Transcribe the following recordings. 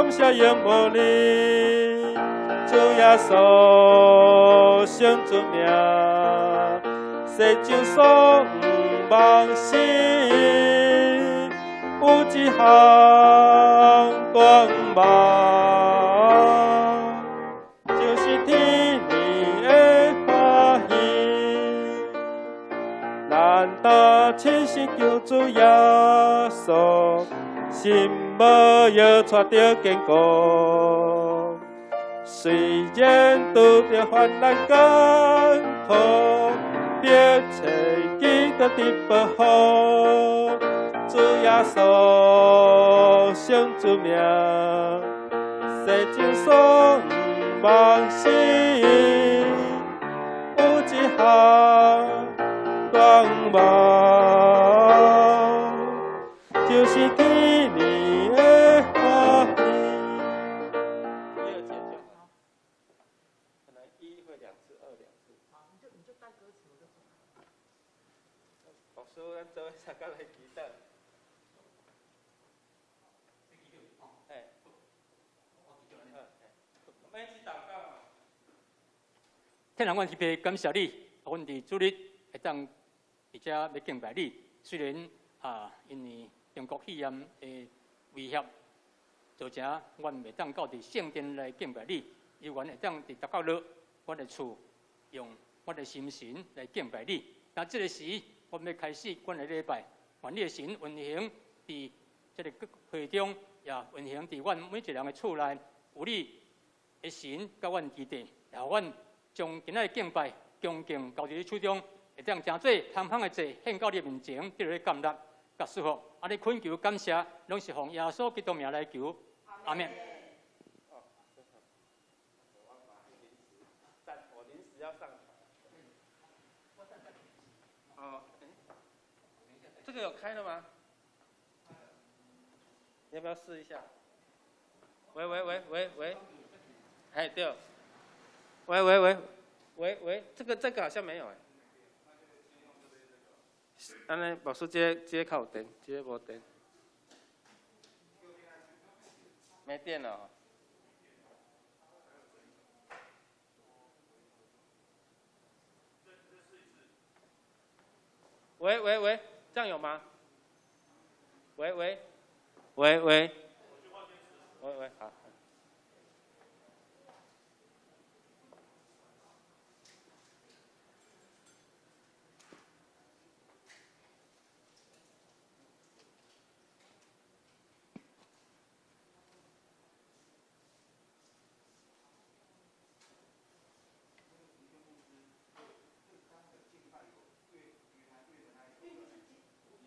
感谢仰慕你，主耶稣圣主名，世上所不忘事，有一项断梦，就是天年的欢喜。咱得亲身救主耶稣，心无要带着坚固。虽然拄着患难艰苦，别找基督的保护。主耶稣圣主名，世上所不忘事，有一项断梦，就是天年的欢喜。第二节就好，可能一会2次，2 2次。好，你就带歌词就好。牧师，咱做啥个来祈祷？天人，阮特别感谢你，阮伫主日会当而且要敬拜你。虽然因为中国肺炎的威胁，造成阮袂当到伫圣殿来敬拜你，犹原会当伫逐角落，阮的厝用阮的心神来敬拜你。那这个时，阮要开始阮的礼拜，愿你的神运行伫这个会中，也运行伫阮每一人的厝内，有你的神甲阮基地，然后阮将今仔的敬拜恭敬交伫你手中，会当诚做香香的祭献到你面前，得到你感恩甲祝福。安尼恳求感谢，拢是奉耶稣基督名来求，阿门。我临时要上场。哦，这个有开了吗？你要不要试一下？喂，哎对。喂，这个好像没有哎。安尼牧师这较有电，这无电，没电了。喂，这样有吗？喂，好。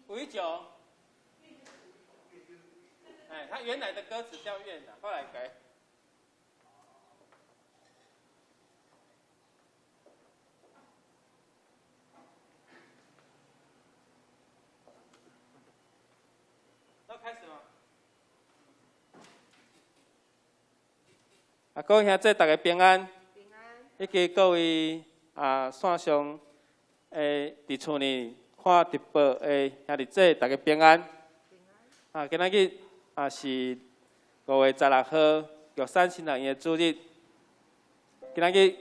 519，哎，他原来的歌词叫越南，后来改。要开始吗？各位兄弟，大家平安。平安。以及各位线上伫厝里看直播的兄弟姐，大家平安。今仔日是5月16号，玉山新乐园的主日。今仔日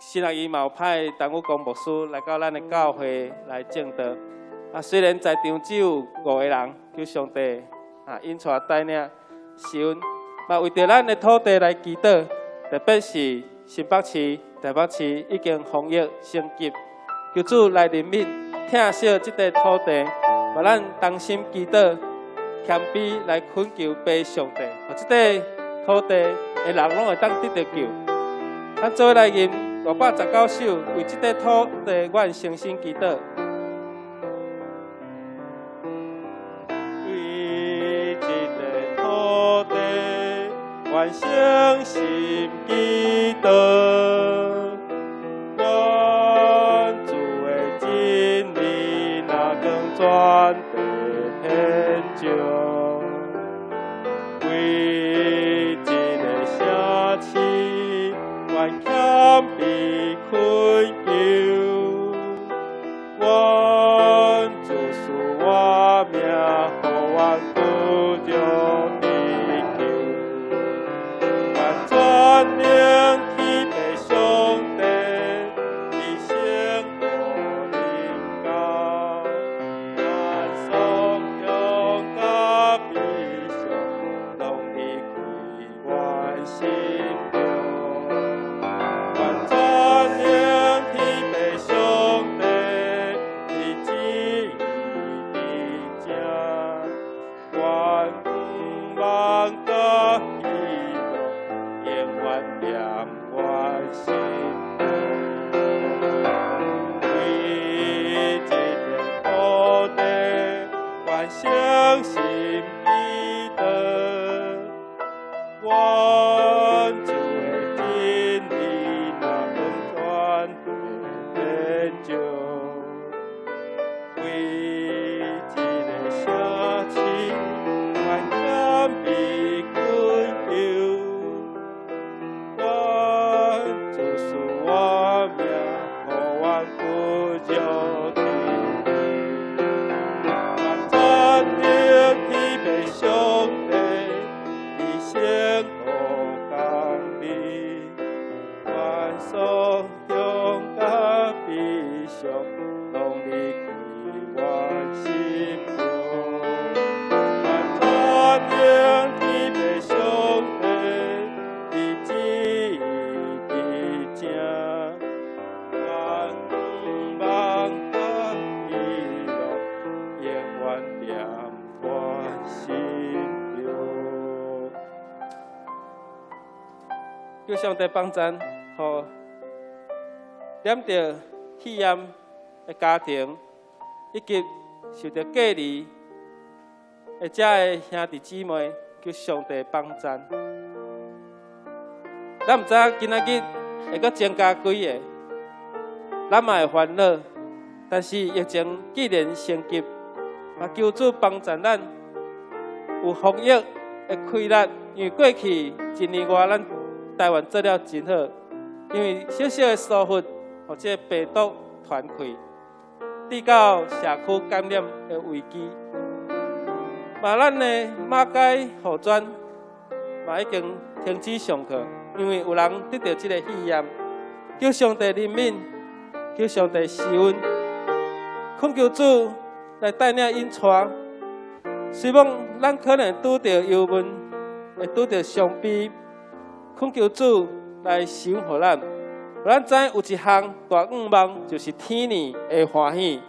新乐园嘛有派陈武公牧师来到咱的教会来证道。虽然在场只有5个人，求上帝引带带领神，嘛为着咱的土地来祈祷，特别是新北市、台北市已经防疫升级。求主来怜悯，疼惜这块土地，把咱同心祈祷，谦卑来恳求拜上帝，把这块土地的人拢会当得到救。咱做来吟519首，为这块土地，阮诚心祈祷。为这块土地，阮诚心祈祷。全地献上，为这个城市，愿谦卑恳求，愿主赐我命，互阮不着地球。所向甲悲伤，拢离开我心中。传扬天父上帝的旨意正，愿望甲喜乐永远念我心中。求上帝帮咱，互念着体验的家庭，以及受到隔离的遮的兄弟姊妹，求上帝帮咱。咱毋知影今仔日会阁增加几个，咱嘛会烦恼。但是疫情既然升级，啊，求主帮助咱有防疫的气力，因为过去一年外咱台湾做了真好，因为小小的疏忽，或者病毒传开，致到社区感染的危机。嘛，咱的马街护专嘛已经停止上课，因为有人得到这个肺炎。求上帝怜悯，求上帝施恩，恳求主来带领引带。虽望咱可能拄到忧闷，会拄到伤悲，恳求主来赏予咱。互咱知有一项大愿望，就是天年的欢喜。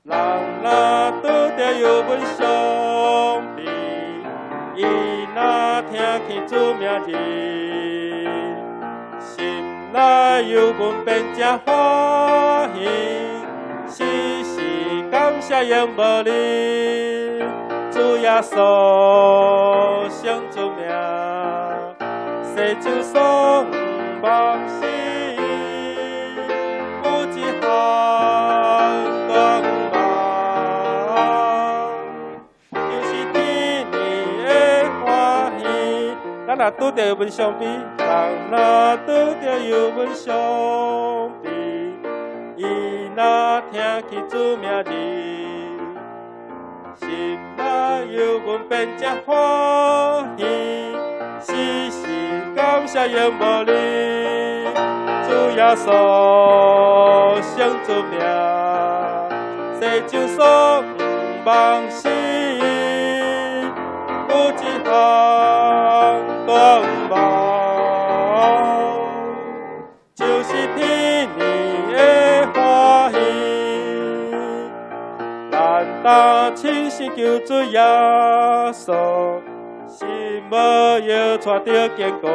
人若拄着忧闷伤悲，伊若听见主名字，心内忧闷变真欢喜，时时感谢仰慕你，主耶稣圣主名，世就颂望喜，有一项愿望，就是天年的欢喜。咱若拄着忧闷伤悲，人若拄着忧闷伤悲，伊若听见主名字，心内忧闷变真欢喜，时时感谢仰慕你，主耶稣圣主名，世就颂望喜，有一项愿望，就是天年的欢喜。咱当亲身求主耶稣，心无摇带着坚固。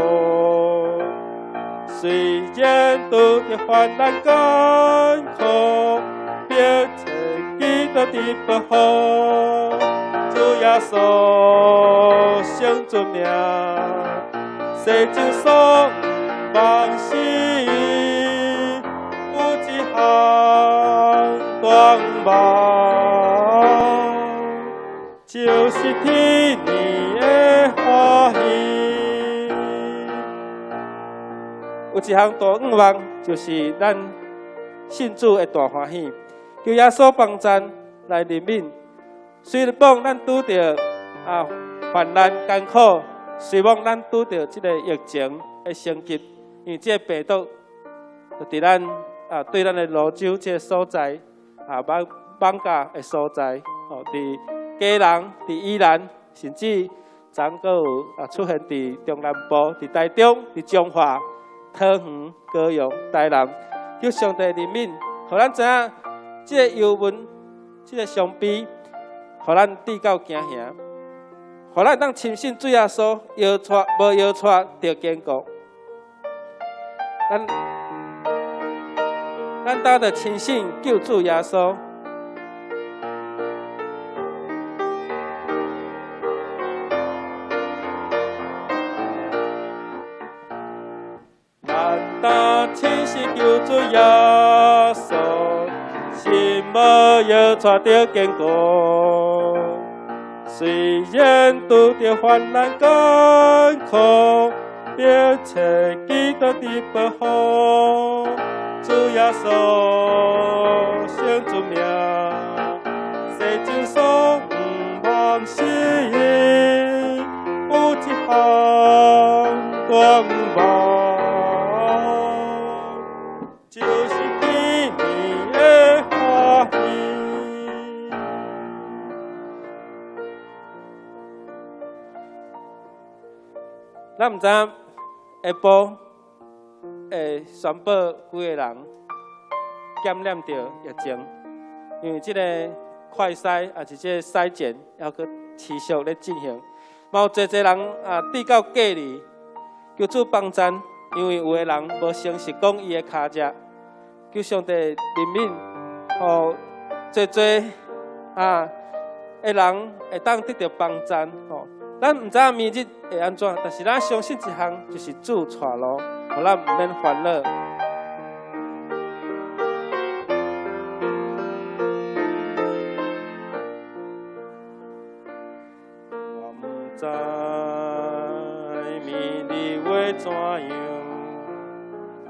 虽然拄着患难艰苦，别曾记得的不好。主耶稣圣主名，世就颂望喜，有一项愿望，就是天年的欢喜。有一项大愿望，就是咱信主的大欢喜。求耶稣帮咱来怜悯。虽然讲咱拄着患难艰苦，虽望咱拄着这个疫情的升级，因为这个病毒就伫咱对咱的泸州这个所在放假的所在，伫嘉南、伫宜兰，甚至昨还有出现伫中南部、伫台中、伫彰化、桃园、高雄、台南，求上帝怜悯，互咱知影这个忧闷、这个伤悲，互咱致到惊吓，互咱当深信主耶稣摇带无摇带着坚固。咱当着深信救主耶稣。当亲是救主耶稣，心无摇带着坚固。虽然拄着患难艰苦，别切记得的不好。主耶稣成尊名，世就所不忘失，有一项愿望，就是天年的欢喜。咱毋知下晡会宣布几个人检验到疫情，因为即个快筛也是即个筛检还阁持续咧进行，嘛有侪人抵到隔离，求主帮赞，因为有个人无诚实讲伊的脚只，求上帝怜悯，互侪的人会当得到帮赞吼。咱毋知影明日会安怎，但是咱相信一项就是主带路，互咱毋免烦恼。我毋知明日会怎样，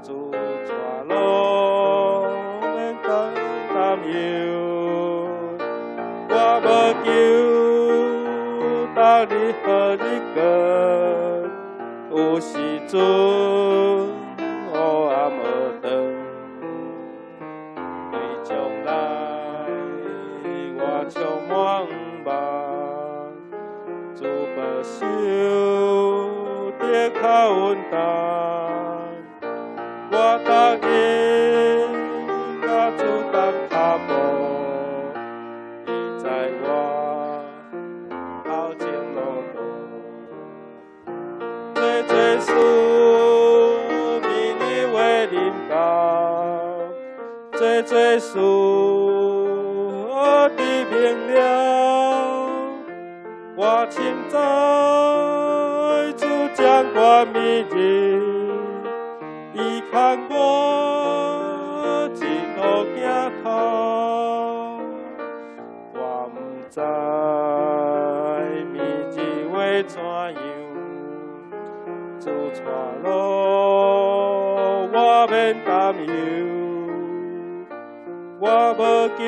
主带路免担忧，我无求。当你和你过，有时阵黑暗黑长，对将来我充满望，主保守得较稳当，我当日甲主当脚步，伊在我。最事明日为临到，最事我的明了，我凊彩主将我明日，伊看我一路行头，我毋知明日会怎样。主带路，我免担忧，我无求，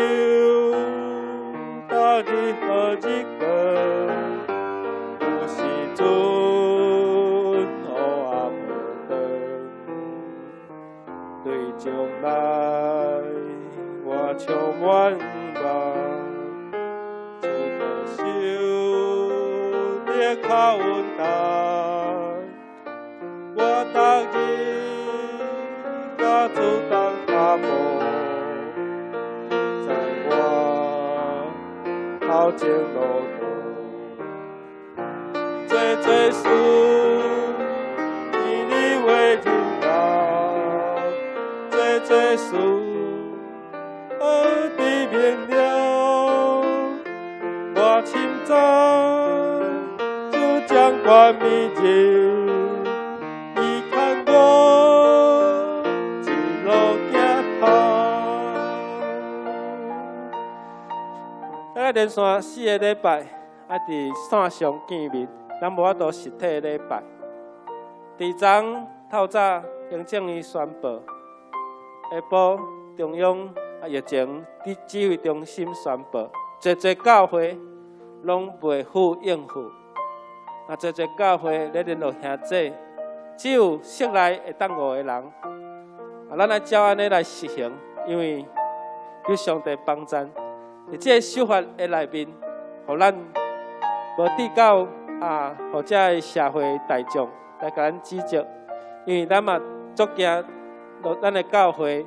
当日何日过，有时阵黑暗黑长，对将来我充满望，主保守得较稳当。我当日甲主当脚步，在我头前路途，最事以你为领导，最事我的明了，我凊彩主将我明日。连续4个礼拜，伫线上见面，咱无法度实体礼拜。伫昨透早，行政院宣布，下晡中央疫情指挥中心宣布，侪教会拢袂赴应付。侪教会咧联络兄弟，只有室内会当5个人。咱来照安尼来实行，因为有上帝帮赞。伫这个修法的内面，互咱无抵到或者的社会大众来甲咱指责，因为咱嘛足惊，咱的教会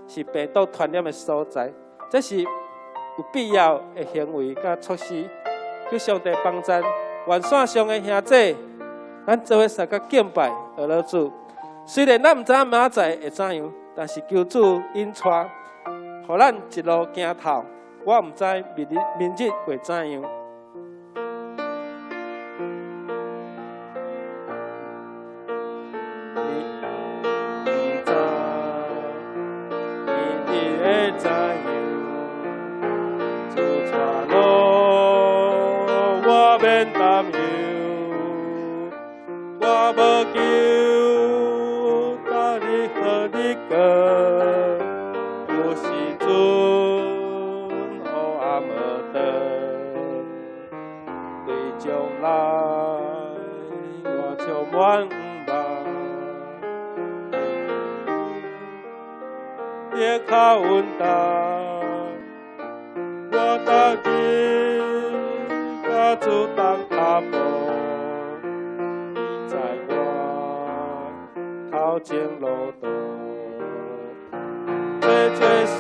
是病毒传染的所在，这是有必要的行为甲措施。求上帝帮赞，原线上的兄弟，咱做伙三甲敬拜俄罗主。虽然咱毋知影明仔会怎样，但是求主引带，互咱一路行头。我毋知明日会怎样。怎样？主带路，我免担忧，我无求，当日和你过。无满毋捌，跌靠稳当，我逐日甲主动脚步，在我头前路途，做事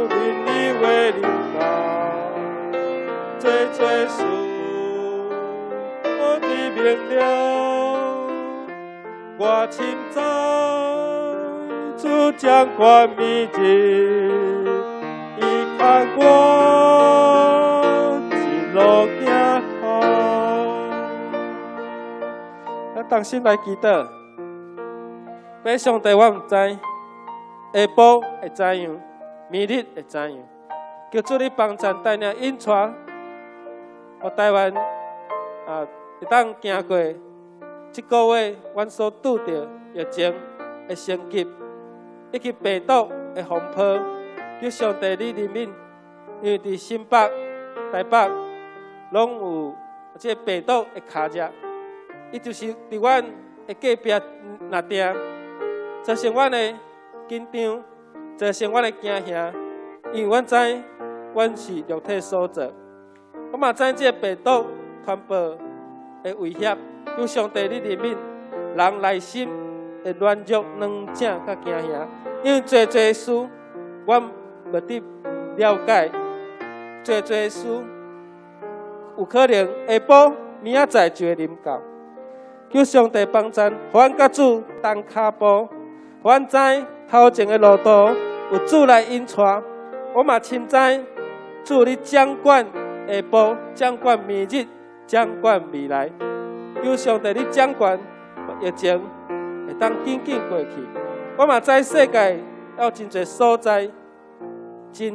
邻里为邻家，做事。我知明了，我清早主将关秘日，伊看我一路行好。咱同心来祈祷，要上帝我毋知，下晡会怎样，明日会怎样？求主你帮助带领引带，我台湾会当行过这个月，阮所拄到疫情的升级，以及病毒的风波，求上帝你怜悯，因为伫新北、台北拢有这病毒的卡热，伊就是伫阮的隔壁那店，造成阮的紧张，造成阮的惊吓，因为阮知阮是肉体所造，我嘛知这病毒传播的威胁，求上帝你怜悯，人内心会软弱、软正、甲惊吓，因为做事，阮无得了解，做事有可能下晡明仔载就会临到。求上帝帮助，互阮甲主同脚步，互阮知头前的路途有主来引带，我嘛亲知主你掌管下晡，掌管明日，掌管未来。求上帝你掌管疫情会当紧紧过去。我嘛知世界有真侪所在真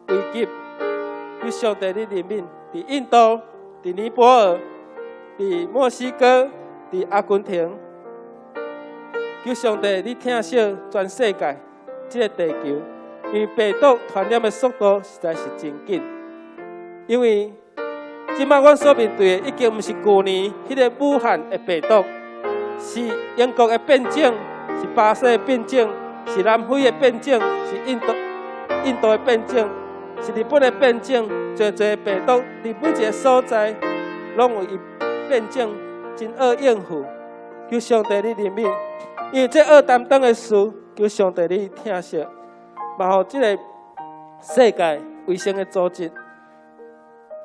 危急，求上帝你怜悯，伫印度、伫尼泊尔、伫墨西哥、伫阿根廷，求上帝你疼惜全世界这个地球，因为病毒传染的速度实在是真紧。因为即摆阮所面对的已经毋是旧年迄个武汉的病毒，是英国的变种，是巴西的变种，是南非的变种，是印度的变种，是日本的变种，侪病毒伫每一个所在拢有伊变种，真好应付。求上帝你怜悯，因为这恶担当的事，求上帝你疼惜，嘛互这个世界卫生的组织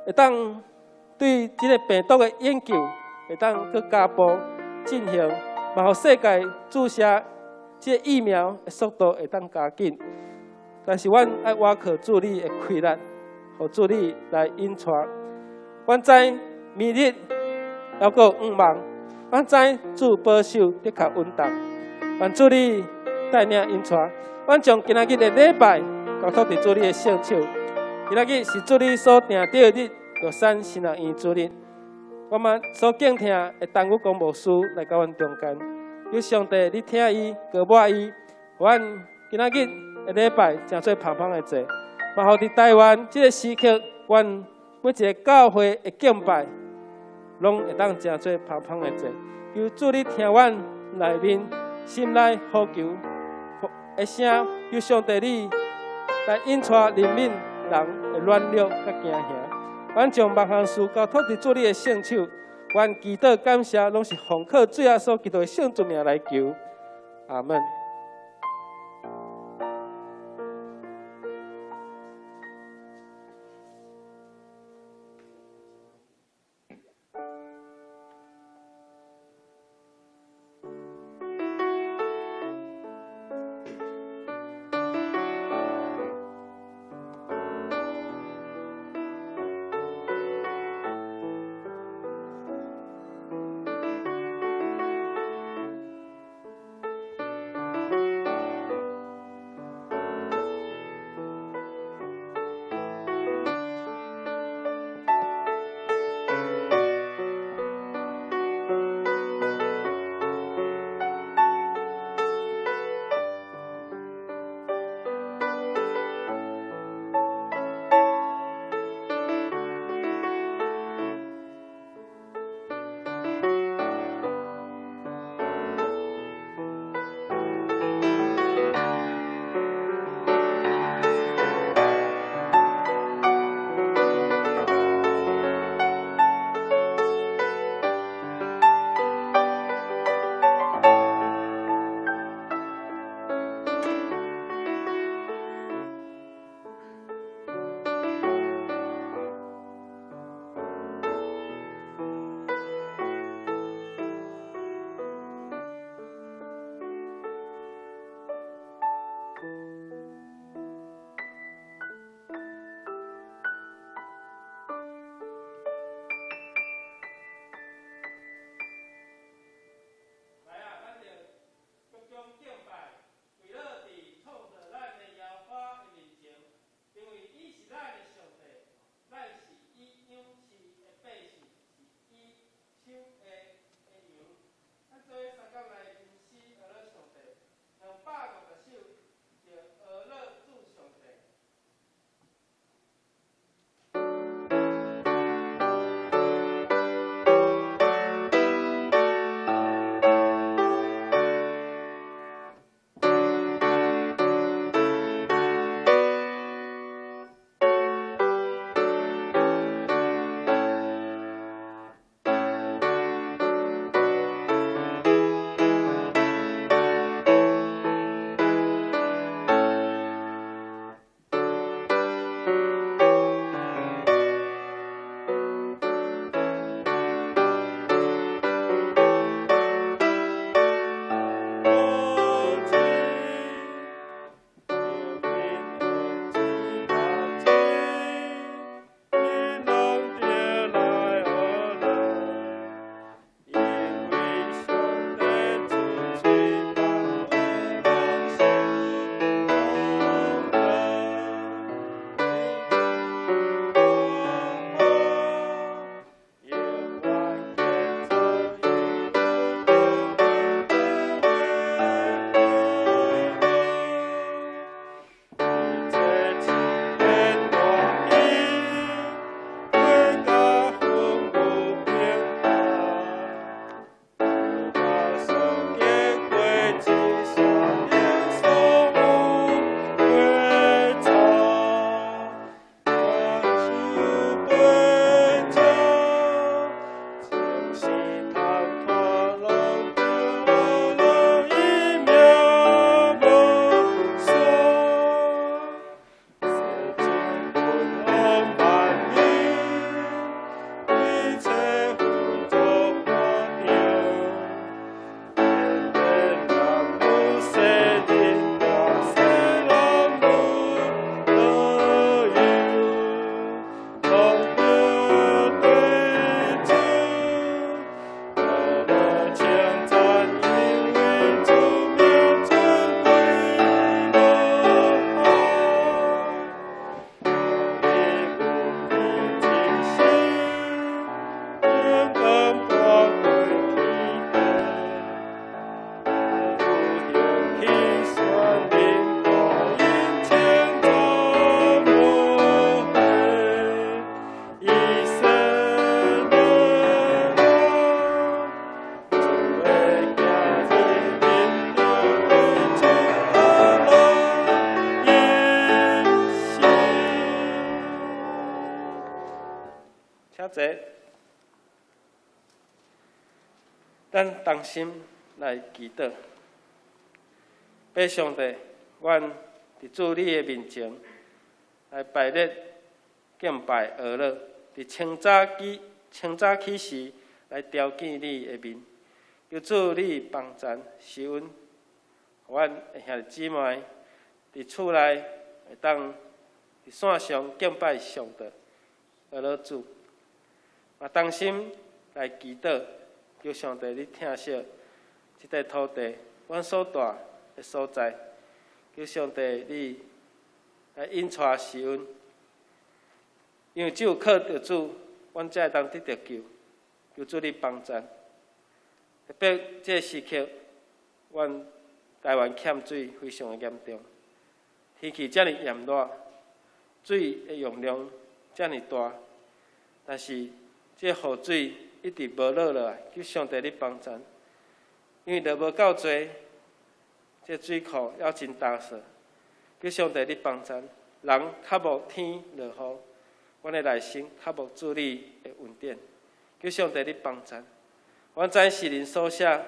会当对这个病毒的研究会当去加步进行，嘛互世界注射这个疫苗的速度会当加紧。但是阮爱挖靠主你的开力，互主你来引带。阮知明日还阁有望，阮知主保守的确稳当，愿主你带领引带。阮将今仔日的礼拜交托伫主你的圣手。今仔日是主你所定的日，就产新人院主日。我们所敬听的单语公牧师来到阮中间，求上帝你听伊，高抹伊，互阮今仔日的礼拜诚做芳芳的坐。嘛，互伫台湾这个时刻，阮每一个教会的敬拜，拢会当诚做芳芳的坐。求主你听阮内面心内呼求的声，求上帝你来引带怜悯人的软弱甲惊吓。阮将万项事交托伫主你的圣手，阮祈祷感谢，拢是奉靠最后所基督的圣主名来求，阿门。咱同心来祈祷，拜上帝，阮伫主你的面前来拜列敬拜而乐，伫清早起时来朝见你的面，求主你帮赞施恩，互阮的兄弟姊妹伫厝内会当伫线上敬拜上帝而乐主，嘛同心来祈祷，求上帝你疼惜即块土地，阮所住的所在，求上帝你来引带施恩，因为只有靠着主，阮才会当得到救。求主你帮赞，特别这个时刻，阮台湾欠水非常的严重，天气遮尔炎热，水的用量遮尔大，但是这雨水一直无落来，求上帝你帮赞，因为落无够多，这水库还真干涩，求上帝你帮赞，人较无天落雨，阮的内心较无主你的恩典。求上帝你帮赞，阮知世人所写，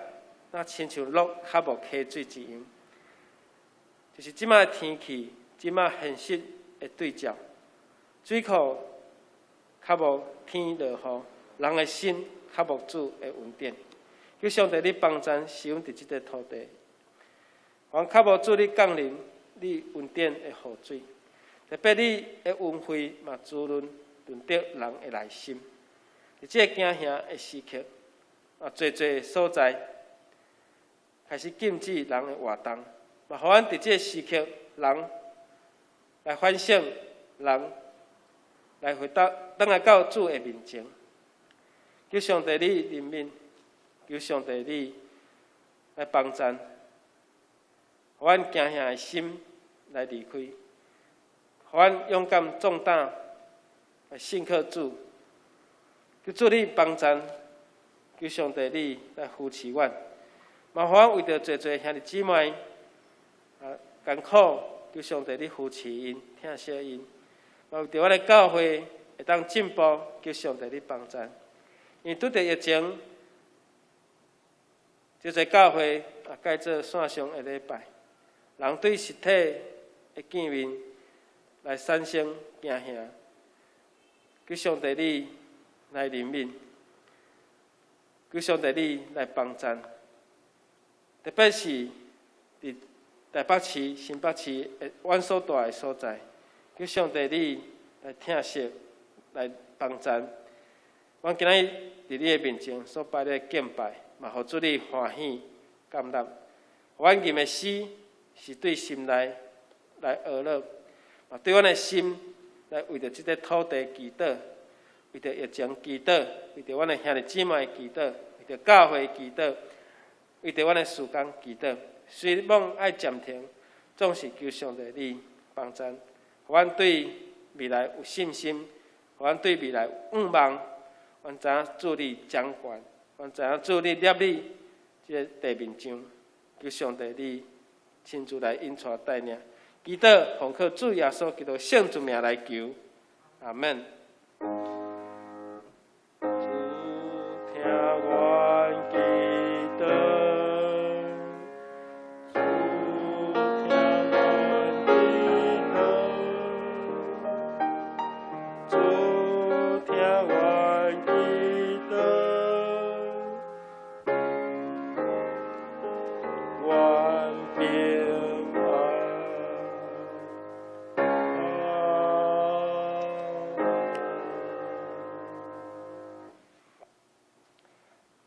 那亲像落较无溪水一样，就是即摆天气，即摆现实的对照，水库较无天落雨，人的心较无主的恩典。求上帝你帮赞，施恩伫即块土地，阮较无主你降临，你恩典的雨水，特别你的恩惠嘛滋润得人的内心。伫这个惊吓的时刻，侪所在开始禁止人的活动，嘛，互阮伫这个时刻，人来反省，人来回答，倒来到主的面前，求上帝你怜悯，求上帝你来帮赞，互阮惊吓的心来离开，互阮勇敢壮胆来信靠主。求主你帮赞，求上帝你来扶持阮，嘛，互阮为着侪兄弟姊妹艰苦，求上帝你扶持因，疼惜因，嘛，为着阮的教会会当进步，求上帝你帮赞。因为拄着疫情，侪教会改做线上的礼拜，人对实体的见面来产生惊吓，求上帝你来怜悯，求上帝你来帮赞，特别是伫台北市、新北市阮所住的所在，求上帝你来疼惜，来帮赞。阮今仔日伫你的面前所摆的敬拜，嘛，互主你欢喜感染。阮吟的诗是对心内来娱乐，嘛，对阮的心来为着即块土地祈祷。为着疫情祈祷，为着阮的兄弟姊妹祈祷，为着教会祈祷，为着阮的事工祈祷。虽望爱暂停，总是求上帝你帮赞，互阮对未来有信心，互阮对未来有盼望。阮知影主你掌权，阮知影主你立你即个地面上，求上帝你亲自来引带带领。祈祷奉靠主耶稣基督圣主名来求，阿门。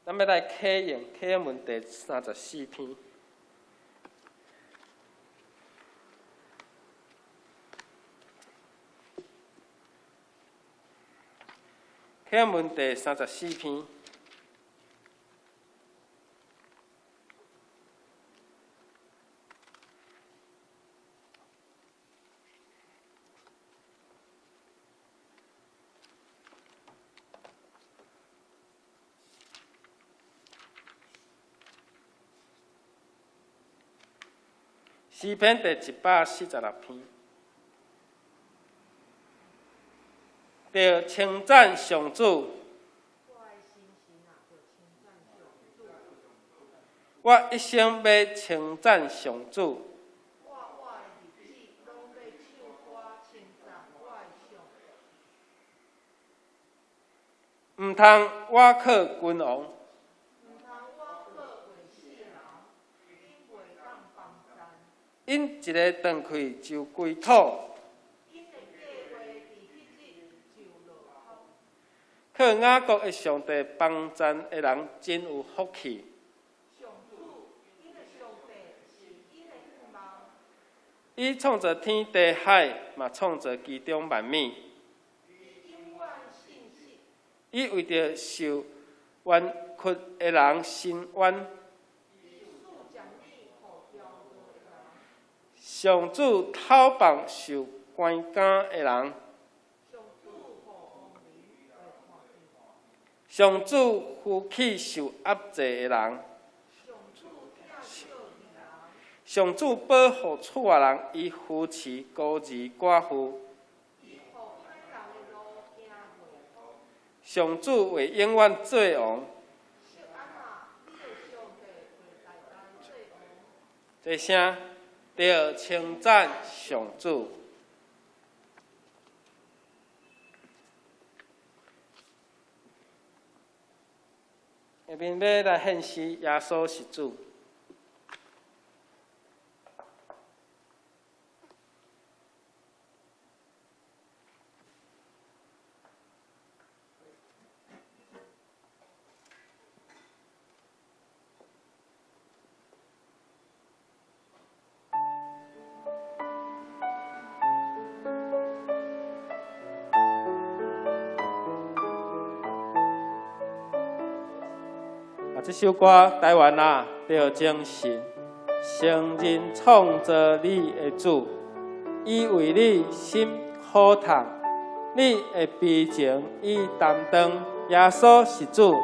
咱要来启用文第34篇。启用文第34篇。诗篇第146篇，要称赞上主。我一生要称赞上主。毋通我靠君王，因一个断气就归土，靠雅各的上帝帮赞的人真有福气。伊创造天地海，嘛创造其中万物。伊为着受冤屈的人伸冤，上主讨放受关监的人，上主扶起受压制的人，上主保护厝外人，伊扶持孤儿寡妇。上主为永远做王，这声要称赞上主。下面要来献诗，耶稣是主。这首歌台湾啊，要精神，承认创造你的主，伊为你心好痛，你的悲情伊担当。耶稣是主，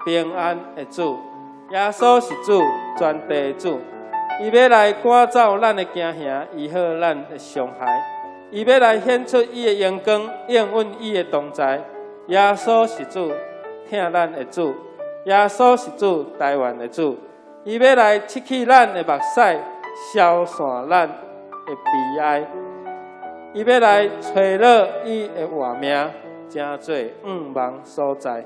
平安的主，耶稣是主，全地的主。伊要来赶走咱的惊吓，医好咱的伤害。伊要来显出伊的阳光，应允伊的同在。耶稣是主，听咱的主。耶稣是主，台湾的主，伊要来拭去咱的目屎，消散咱的悲哀。伊要来找落伊的活命，真做毋茫所在。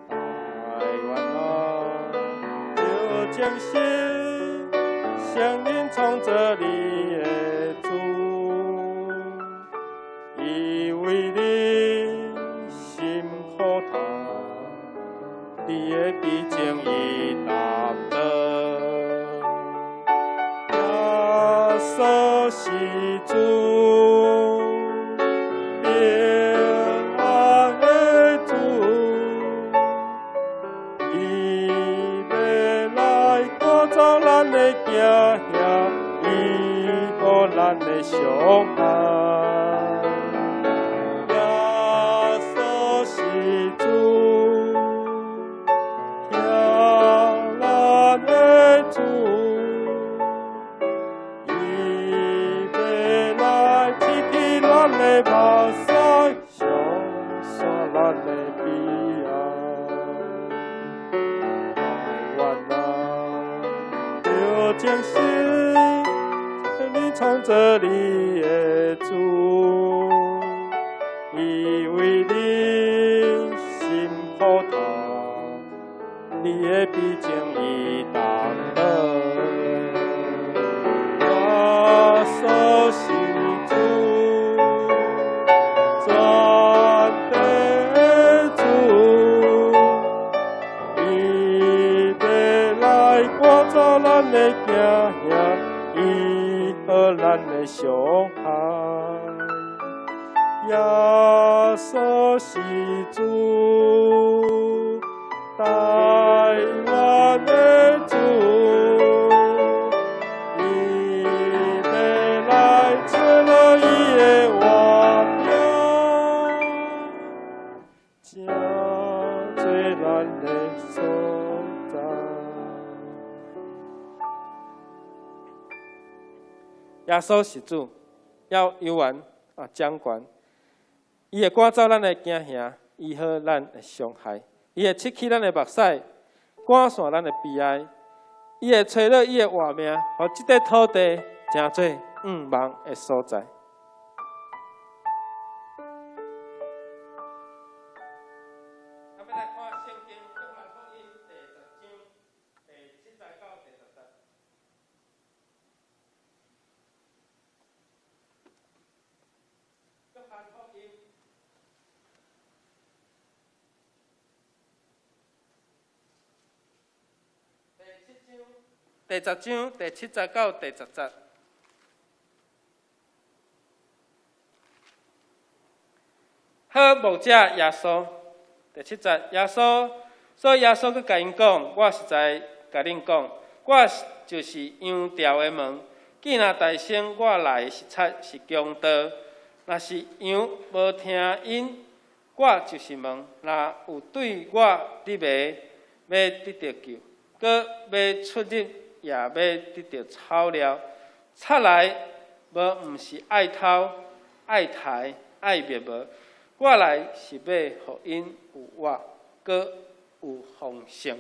台湾啊，要精神，承认创造你的主，伊为你心苦痛，你的悲情伊担当。耶稣是主，平安的主，伊要来赶走咱的惊吓，医好咱的伤害。耶稣是主，听咱的主，伊要来拭去咱的目屎，消散咱的悲哀。台湾啊，要精神，你创造你的主，伊为你心苦痛，你的悲情伊担当。耶稣是主，全地的主，伊要来赶走咱的惊吓，医好咱的伤害。耶稣是主，台湾的主，伊要来找落伊的活命，真做咱的所在。耶稣是主，要游玩掌权，伊会赶走咱的惊吓，医好咱的伤害，伊会拭去咱的目屎，赶散咱的悲哀，伊会找到伊的活命，互即块土地成做望的所在。第10章第7节到第10节。好牧者耶稣，第7节，耶稣，所以耶稣佮甲因讲，我实在甲恁讲，我就是羊条的门。既然大声我来是贼是强盗，若是羊无听因，我就是门。若有对我入迷，要得到救，佮要出入。也要得到草料，贼来无毋是爱偷、爱杀、爱灭无。我来是要互因有活，佮有丰盛。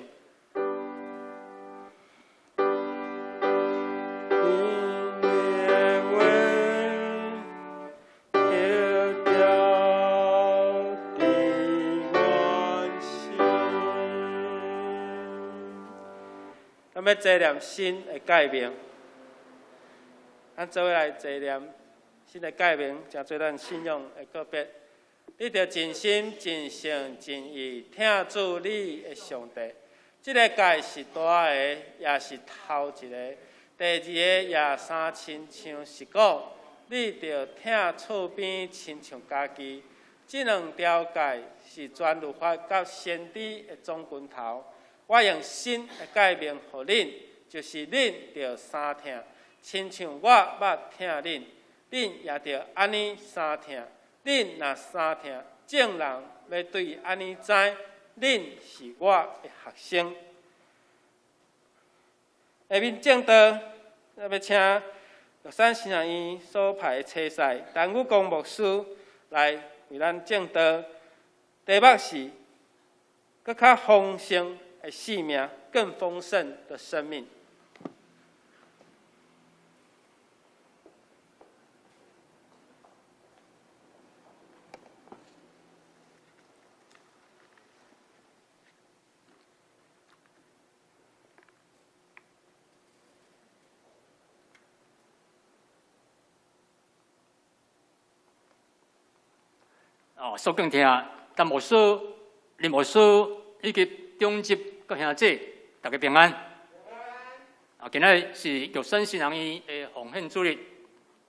咱要纪念新的改名，咱做伙来纪念新的改名，诚做咱信仰的告别。你着尽心、尽性、尽意听主你的上帝。这个改是大个，也是头一个；第二个也三亲像是果，你着听厝边亲像家己。这两条改是全律法甲先知的总拳头。我用新的改名予恁，就是恁着三听，亲像我捌听恁，恁也着安尼三听。恁若三听，众人要对安尼知，恁是我的学生。下面正道，咱要请玉山新人院所派的车赛陈武公牧师来为咱正道。题目是更较丰盛的生命，更丰盛的生命。所敬听，陈牧师、林牧师以及中级各兄弟，大家平安。今日是玉山新人院的奉献主日，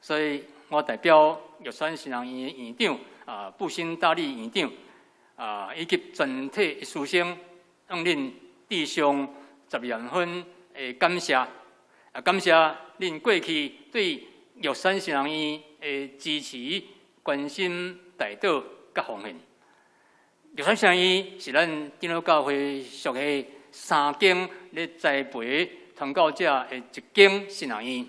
所以我代表玉山新人院院长布新大力院长以及全体师生，向恁致上10万分的感谢。感谢恁过去对玉山新人院的支持、关心、带导。甲奉献，玉山新人院是咱长老教会属下3间咧栽培传教者的一间新人院，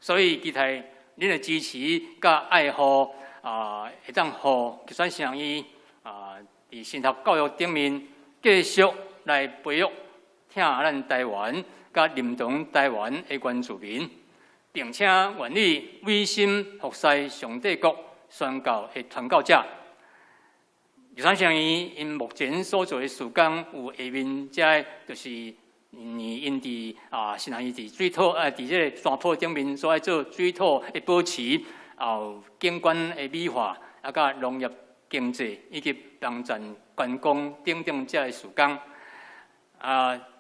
所以期待恁的支持甲爱护会当互玉山新人院伫神学教育顶面继续来培育听咱台湾甲认同台湾的原住民，并且愿意委身服侍上帝国宣教的传教者。玉山新人院因目前所做的事工有下面这就是因伫新人院伫水土伫这个山坡顶面所爱做水土的保持，景观的美化，甲农业经济以及帮助观光等等这个事工。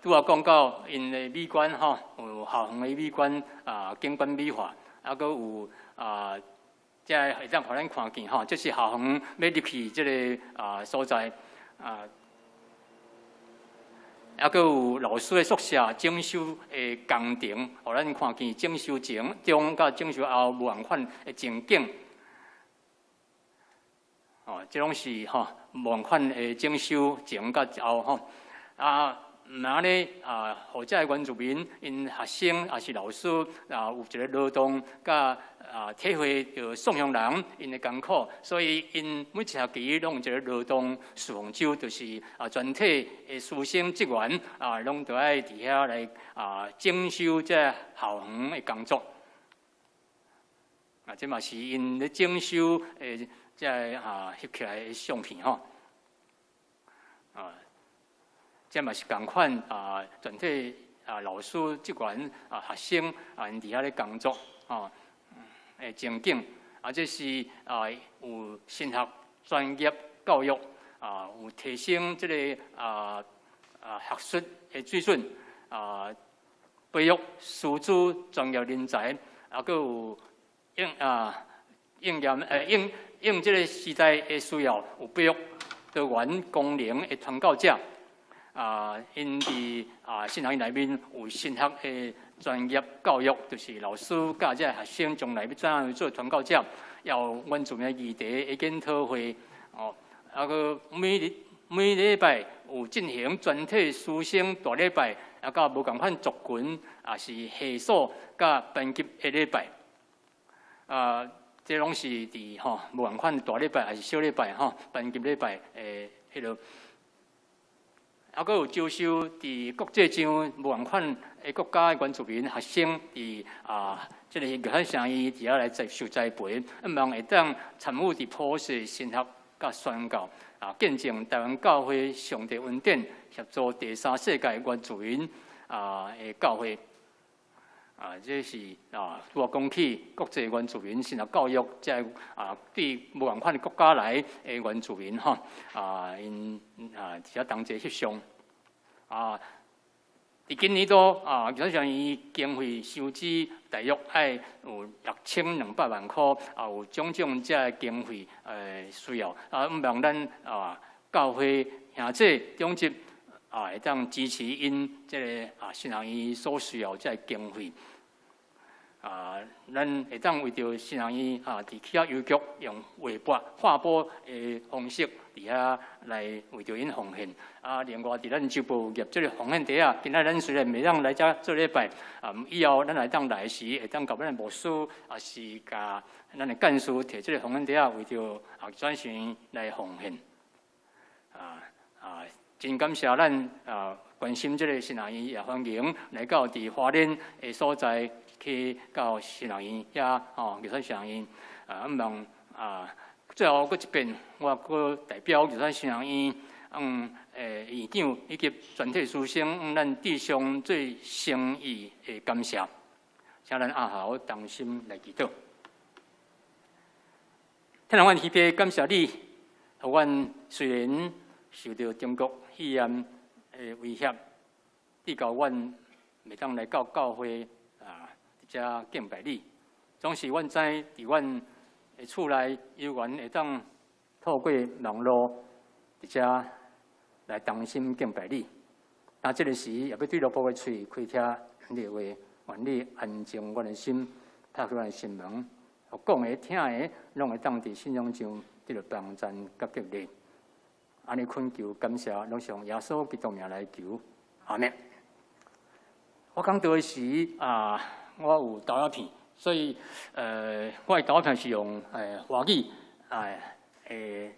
拄仔讲到因的美观有校园的美观景观美化，阁有即会当互咱看见这是校园要入去即个所在阁有老师的宿舍、整修的工程，互咱看见整修前、中甲整修后无同款的情景。即拢是无同款的整修前甲后毋然咧互遮原住民因学生也是老师有一个劳动甲体会着宋乡人因的艰苦，所以因每一学期拢有一个劳动侍奉周，就是全体的师生职员拢都爱伫遐来整修这校园的工作。这嘛是因咧整修诶，这翕起来的相片吼。这嘛是同款全体老师、职员学生因伫遐咧工作诶情景这是有升学专业教育有提升这个学术的水准培育师资专业人才，佮有应这个时代的需要，有培育多元功能的传教者。因伫新学院内面有新学的专业教育，就是老师教这学生将来要怎样做传教者，也有原住民的议题的检讨会个每礼拜有进行全体师生大礼拜，甲无共款族群是系数甲班级的礼拜，这拢是伫无共款大礼拜还是小礼拜班级礼拜迄落。佮有招收伫国际上无共款的国家的原住民学生伫即个玉山城伊伫遐来受栽培，希望会当参与伫普世神学甲宣教，见证台湾教会上帝恩典，协助第三世界原住民的教会。这是我讲起国际原住民神学教育，即对无共款的国家来的原住民因伫遐同齐翕相伫今年度基本上伊经费收支大约爱有6200万块，有种种这经费需要希望咱教会兄弟中级会当支持因这个新学院所需要这经费。咱会当为着新学院伫企业邮局用划拨的方式伫遐来为着因奉献。另外伫咱周报业这个奉献地今仔咱虽然袂当来遮做礼拜，以后咱来当来时会当甲咱的牧师是甲咱的干事摕这个奉献地为着转型来奉献。真感谢咱关心这个新学院也欢迎来到伫花莲的所在。去到新学院遐玉山新学院希望最后搁一遍，我搁代表玉山新学院院长以及全体师生咱致上最诚意的感谢，请咱好同心来祈祷。天龙湾特别感谢你，互阮虽然受到中国肺炎的威胁，你教阮袂当来到教会遮敬拜你，总是阮知伫阮的厝内有缘会当透过网络伫遮来同心敬拜你。这个时也要对罗波的嘴开听你的话，愿你安静阮的心，打开阮的心门，互讲的听的拢会当伫信仰上得到帮助甲激励。安尼恳求感谢，拢上耶稣基督名来求，阿们。我讲到的时我有投影片，所以我的投影片是用华语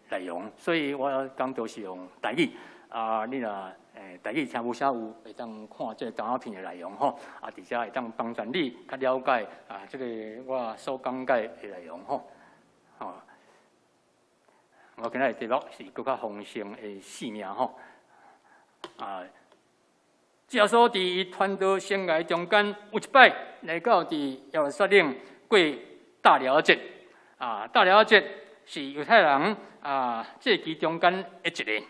内容，所以我讲到是用台语你若台语听无啥有，会当看这个投影片的内容吼，而且会当帮助你较了解这个我所讲解的内容吼。我今日题目是更较丰盛的生命吼耶稣伫传道生涯中间有一摆来到伫耶路撒冷过大寮节大寮节是犹太人节期中间的一个，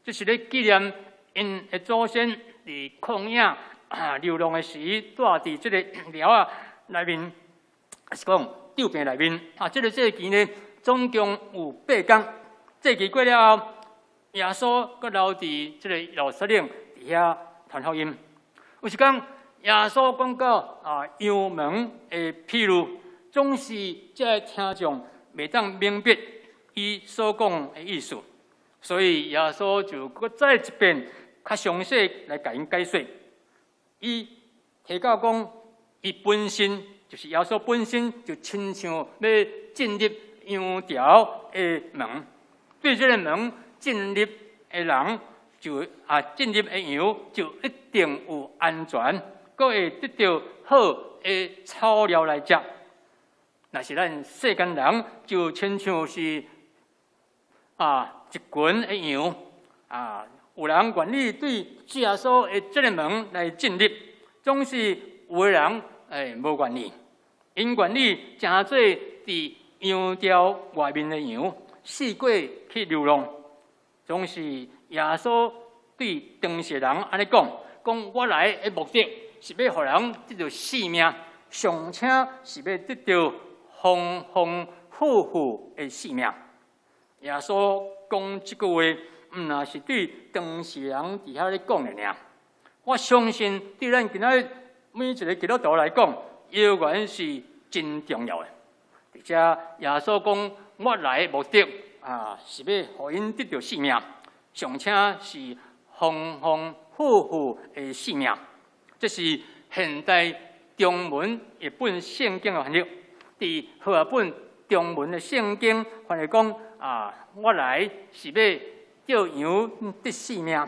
这是咧纪念因的祖先伫旷野流浪的时，住伫这个寮内面，是讲吊棚内面这个节期呢，总共有8天。节期过了后，耶稣阁留伫这个耶路撒冷伫遐传福音。有一天，耶稣讲到羊门的披露，总是这听众袂当明白伊所讲的意思，所以耶稣就搁再一遍较详细来甲因解说。伊提到讲，伊本身就是耶稣本身就亲像要进入羊条的门，对这个门进入的人就进入的羊就一定有安全，佫会得到好的草料来食。若是咱世间人，就亲像是一群的羊有人愿意对耶稣的这个门来进入，总是有的人无愿意，因愿意诚做伫羊条外面的羊，四界去流浪。总是耶稣对当时人安尼讲：我来的目的是要互人得到性命，上请是要得到丰丰富富的性命。耶稣讲这句话，毋那是对当时人伫遐咧讲的尔。我相信对咱今仔日每一个基督徒来讲，犹原是真重要的。而且耶稣讲，我来的目的是要互因得到性命，上请是丰丰富富的性命。这是现代中文一本圣经的翻译。伫和合本中文的圣经翻译讲我来是要叫羊得性命，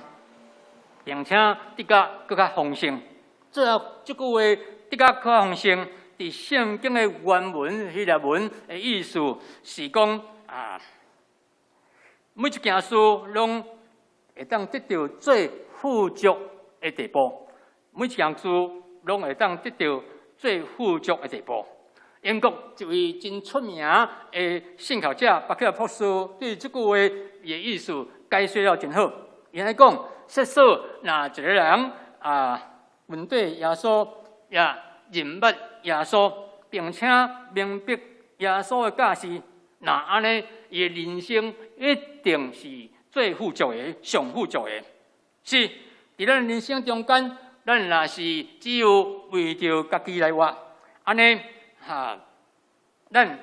并且得甲更较丰盛。这句话得甲更较丰盛，伫圣经的原文希腊文的意思是讲每一件事拢会当得到最富足的地步，每一件事拢会当得到最富足的地步。英国一位真出名的信学者巴克尔博士对这句话的意思解说了真好。伊来讲，说若一个人面对耶稣，也认捌耶稣，并且明白耶稣的教示，那安尼伊的人生一定是最富足的、上富足的。是伫咱人生中间，咱若是只有为着家己来活，安尼。咱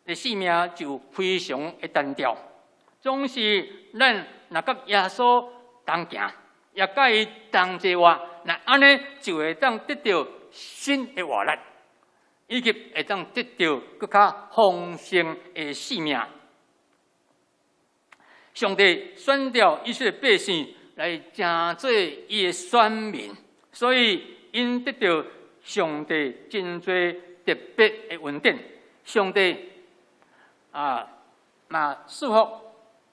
的性命就非常的单调。总是咱若甲耶稣同行，也甲伊同齐活，那安尼就会当得到新的活力，以及会当得到更较丰盛的性命。上帝选召以色列百姓来成做伊的选民，所以因得到上帝真多特别的恩典。上帝赐福，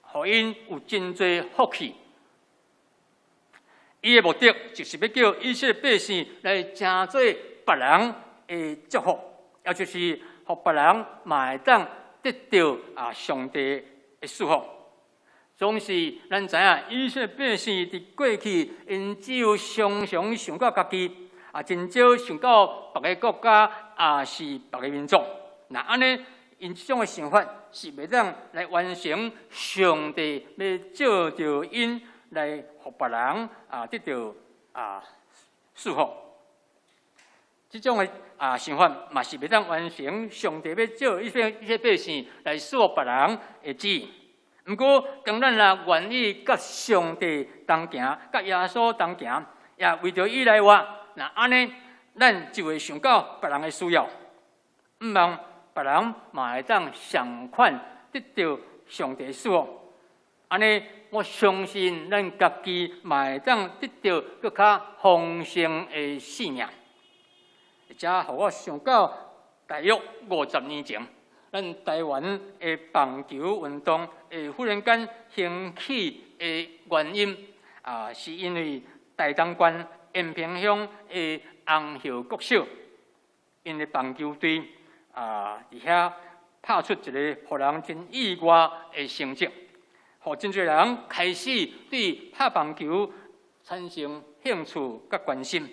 互因有真多福气。伊的目的就是要叫以色列百姓来成做别人的祝福，也就是互别人嘛会当得到上帝的赐福。总是咱知影，以色列百姓伫过去，因只有常常想到家己，真少想到别个国家，是别个民族。那安尼，因这种的想法是袂当来完成上帝要照着因来互别人得到赐福。这种的想法嘛是袂当完成上帝要照一些百姓来赐福别人的旨意。不过，当咱若愿意甲上帝同行，甲耶稣同行，也为着伊来活，那安尼，咱就会想到别人的需要，毋望别人嘛会当相款得到上帝的赐福。安尼，我相信咱家己嘛会当得到更较丰盛的性命。而且，互我想到大约50年前。咱台湾的棒球运动忽然间兴起的原因是因为台东县延平乡的红叶国小，因的棒球队伫遐拍出一个互人真意外的成绩，互真侪人开始对拍棒球产生兴趣甲关心。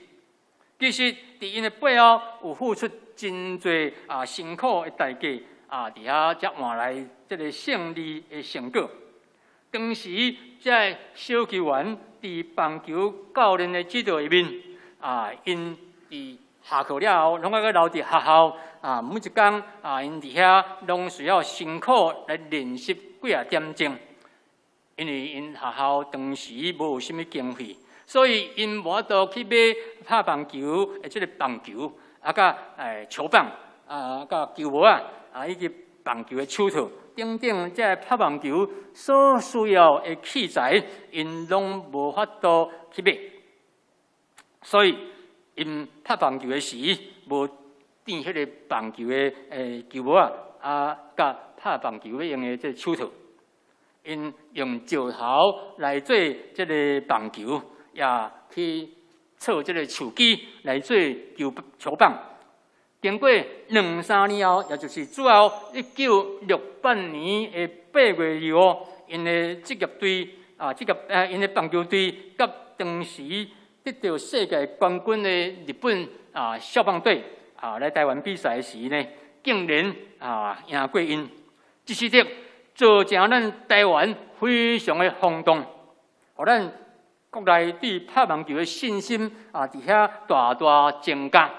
其实伫因的背后有付出真侪辛苦的代价。伫遐才换来这个胜利的成果。当时这小球员伫棒球教练的指导下面，因伫下课了后，拢爱留伫学校，每一天因伫遐拢需要辛苦来练习几点钟，因为因学校当时无有啥物经费，所以因无法度去买拍棒球即个棒球，甲球棒甲球帽以及棒球的手套等等，即拍棒球所需要的器材，因拢无法度去买。所以因拍棒球的时，无垫迄个棒球的球帽甲拍棒球要用的即手套，因用石头来做即个棒球，也去做即个球机来做球棒。经过2-3年后，也就是主要1968年的8月2号，因的职业队因的棒球队甲当时得到世界冠军的日本少棒队来台湾比赛时呢，竟然赢过因，这时刻造成咱台湾非常的轰动，互咱国内对拍棒球的信心伫遐大大增加。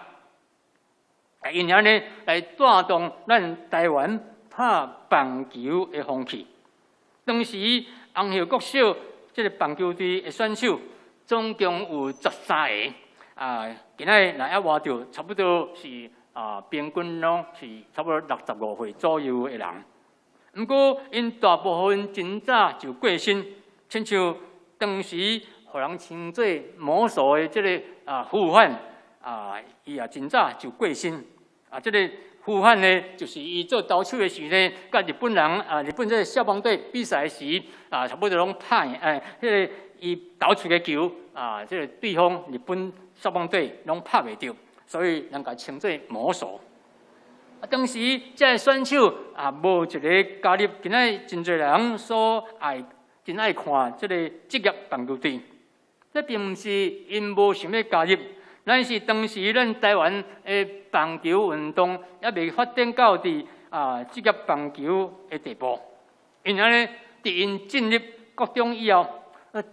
因而呢，来带动咱台湾拍棒球的风气。当时红叶国小这个棒球队的选手总共有13个，今仔来活着差不多是平均拢是差不多65岁左右的人。不过因大部分真早就过身，亲像当时互人称作魔术的这个胡范伊也真早就过身。这个胡范呢，就是伊做投手的时呢，甲日本人日本这个少棒队比赛时差不多拢拍迄个伊投出的球这个对方日本少棒队拢拍袂到，所以人家称作魔术。当时这个选手无一个加入，今仔真侪人所真爱看这个职业棒球队。这并毋是因无想要加入。咱是当时咱台湾的棒球运动还未发展到职业棒球的地步，因而呢，伫因进入国中以后，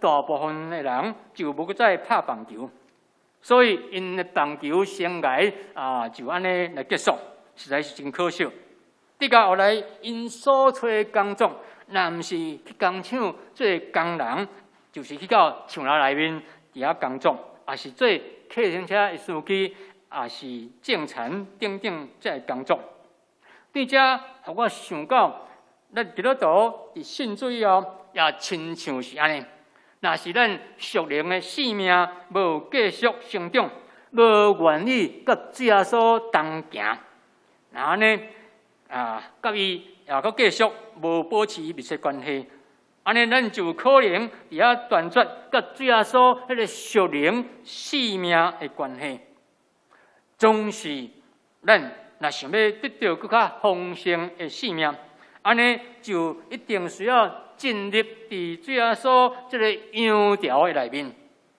大部分的人就无再拍棒球，所以因的棒球生涯就安尼来结束，实在是真可惜。伫到后来，因所做的工作，若毋是去工厂做工人，就是去到厂内面伫遐工作，也是做客行车的司机，也是种田等等这个工作。对这，互我想到，咱基督徒伫信主以后，也亲像是安尼。若是咱属灵的生命无继续成长，无愿意甲主耶稣同行，然后呢，甲伊也阁继续无保持密切关系。安尼，咱就可能伫遐断绝甲主耶稣迄个属灵生命的关系。总是咱若想要得到更较丰盛的生命，安尼就一定需要进入伫主耶稣这个羊条的内面，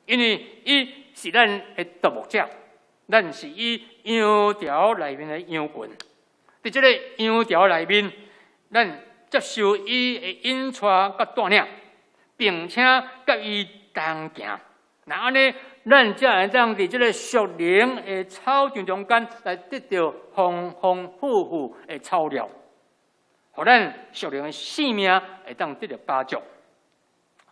因为伊是咱的独牧者，咱是伊羊条内面的羊群。伫这个羊条内面，咱接受伊的引带甲带领，并且甲伊同行。那安尼，咱才会当伫这个属灵的草场中间来得到丰丰富富的草料，互咱属灵的生命会当得到帮助。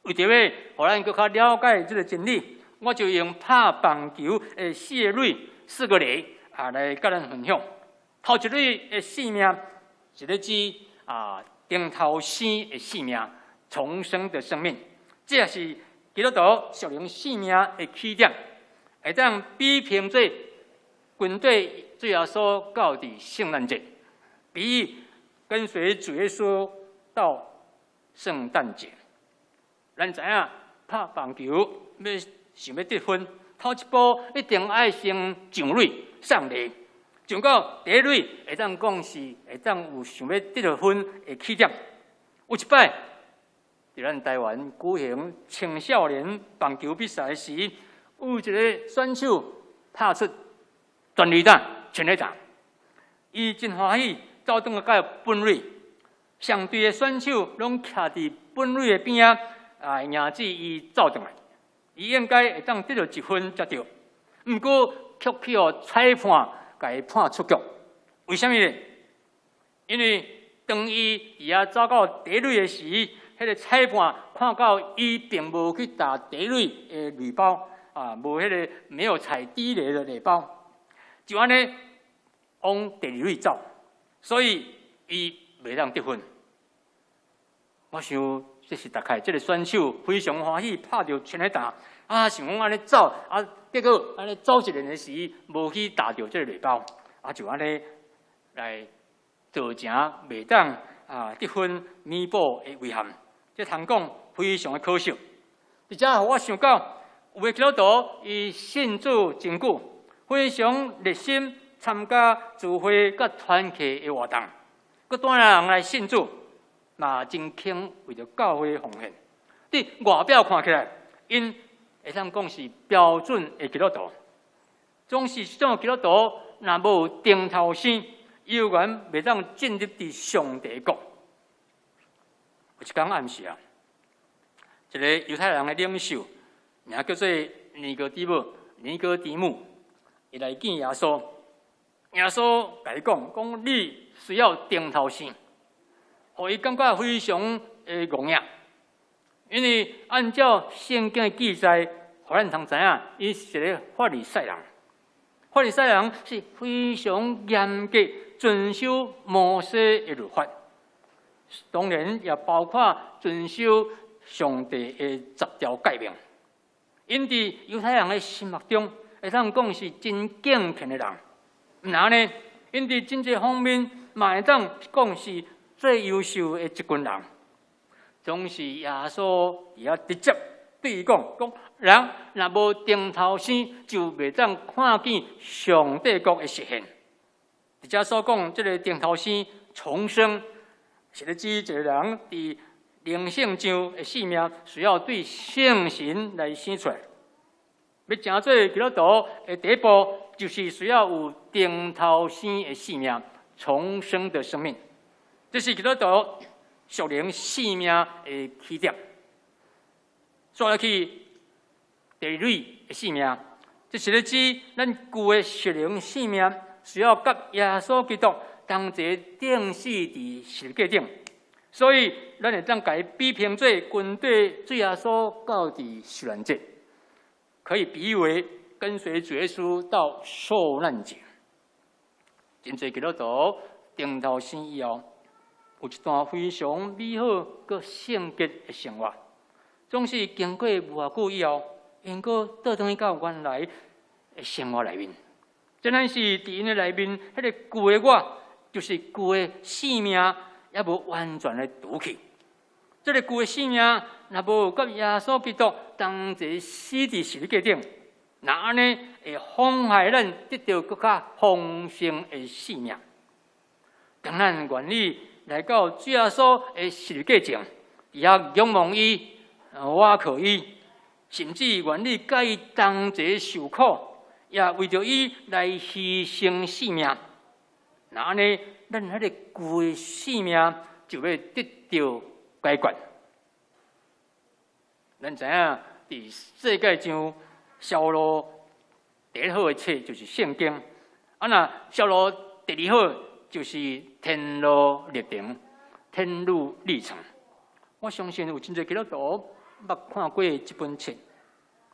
为着要互咱更较了解这个真理，我就用拍棒球的4个例来甲咱分享。头一类的生命是咧指顶头生的生命，重生的生命，这也是基督徒属灵生命的起点，会当比拼做军队主要所到的圣诞节，比喻跟随主耶稣到圣诞节。咱知影拍棒球想要得分，头一步一定爱先上垒上垒。上到第一垒会当讲是会当有想要得到分的起点。有一摆，伫咱台湾举行青少年棒球比赛时，有一个选手拍出全垒打、全垒打，伊真欢喜，走转来到本垒，相对的选手拢徛伫本垒的边迎接伊走转来，伊应该会当得到1分才对。不过却去予裁判甲伊判出局，为什么呢？因为当伊走到第一垒的时，迄个裁判看到伊并无去打第类的垒包啊，无迄个没有踩地雷的垒包，就安尼往第二垒走，所以伊袂当得分。我想这是大概这个选手非常欢喜，拍到全垒打啊，想讲安尼走啊，结果安尼走一轮的时无去打到这个垒包啊，就安尼来造成袂当啊得分弥补的遗憾。这通讲非常的可惜。而且我想到有的基督徒伊信主真久，非常热心参加聚会甲团契的活动，佮带人来信主。嘛真肯为着教会奉献，伫外表看起来，因会当讲是标准的基督徒。总是这种基督徒，若无定头生，犹原袂当进入伫上帝国。有一天暗时啊，一个犹太人的领袖，名叫做尼哥底母，伊来见耶稣。耶稣甲伊讲你需要定头生。互伊感觉非常的愕讶，因为按照圣经的记载，互咱通知影，伊是一个法利赛人。法利赛人是非常严格遵守摩西的律法，当然也包括遵守上帝的10条诫命。因伫犹太人的心目中，会当讲是真敬虔的人。毋然呢，因伫真济方面嘛会当讲是最优秀的一群人，总是耶稣也直接对伊讲，人若无定头生，就袂当看见上帝国的实现。而且所讲这个定头生重生，是咧指一个人伫灵性上的性命，需要对圣神来生出来。要成做基督徒的第一步，就是需要有定头生的性命，重生的生命。这是基督徒属灵生命的起点。说落去，第二类的生命，这是咧指咱旧的属灵生命需要甲耶稣基督同齐定死伫十字架顶，所以咱会当甲伊比拼做军队对耶稣到伫受难节，可以比喻为跟随主耶稣到受难节。真侪基督徒定头生以后，有一段非常美好佮圣洁的生活，总是经过无偌久以后，因佫倒转去到原来的生活内面。真然是伫因的内面，迄个旧的我，就是旧的性命，也无完全的除去。这个旧的性命，若无甲耶稣基督同齐死伫十字架顶，那安尼会妨害咱得到更较丰盛的性命。当咱愿意来到主耶稣的十字架前，伫遐仰望伊、倚靠伊，甚至愿意甲伊同齐受苦，也为着伊来牺牲性命。那安尼，咱迄个旧的性命就要得到解决。咱知影，伫世界上销路第一好的册就是圣经，啊那销路第二好就是天路历程、天路历程。我相信有真侪基督徒捌看过这本册。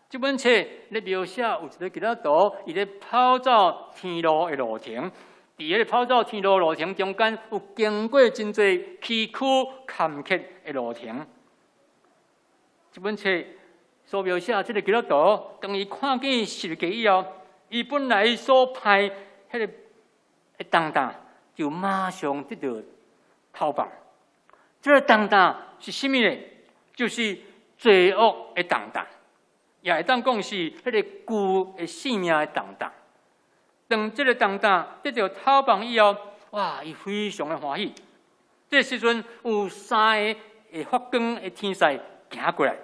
这本册咧描写有一个基督徒，伊咧跑走天路的路程，伫迄个跑走天路路程中间，有经过真侪崎岖坎坷的路程。这本册所描写这个基督徒，当伊看见十字架以后，伊本来所派迄个重担，就马上得到逃放。这个重担是什么呢？就是罪恶的重担，也会当讲是迄个旧的性命的重担。当这个重担得到逃放以后，哇，伊非常的欢喜。这时阵有3个发光的天使行过来。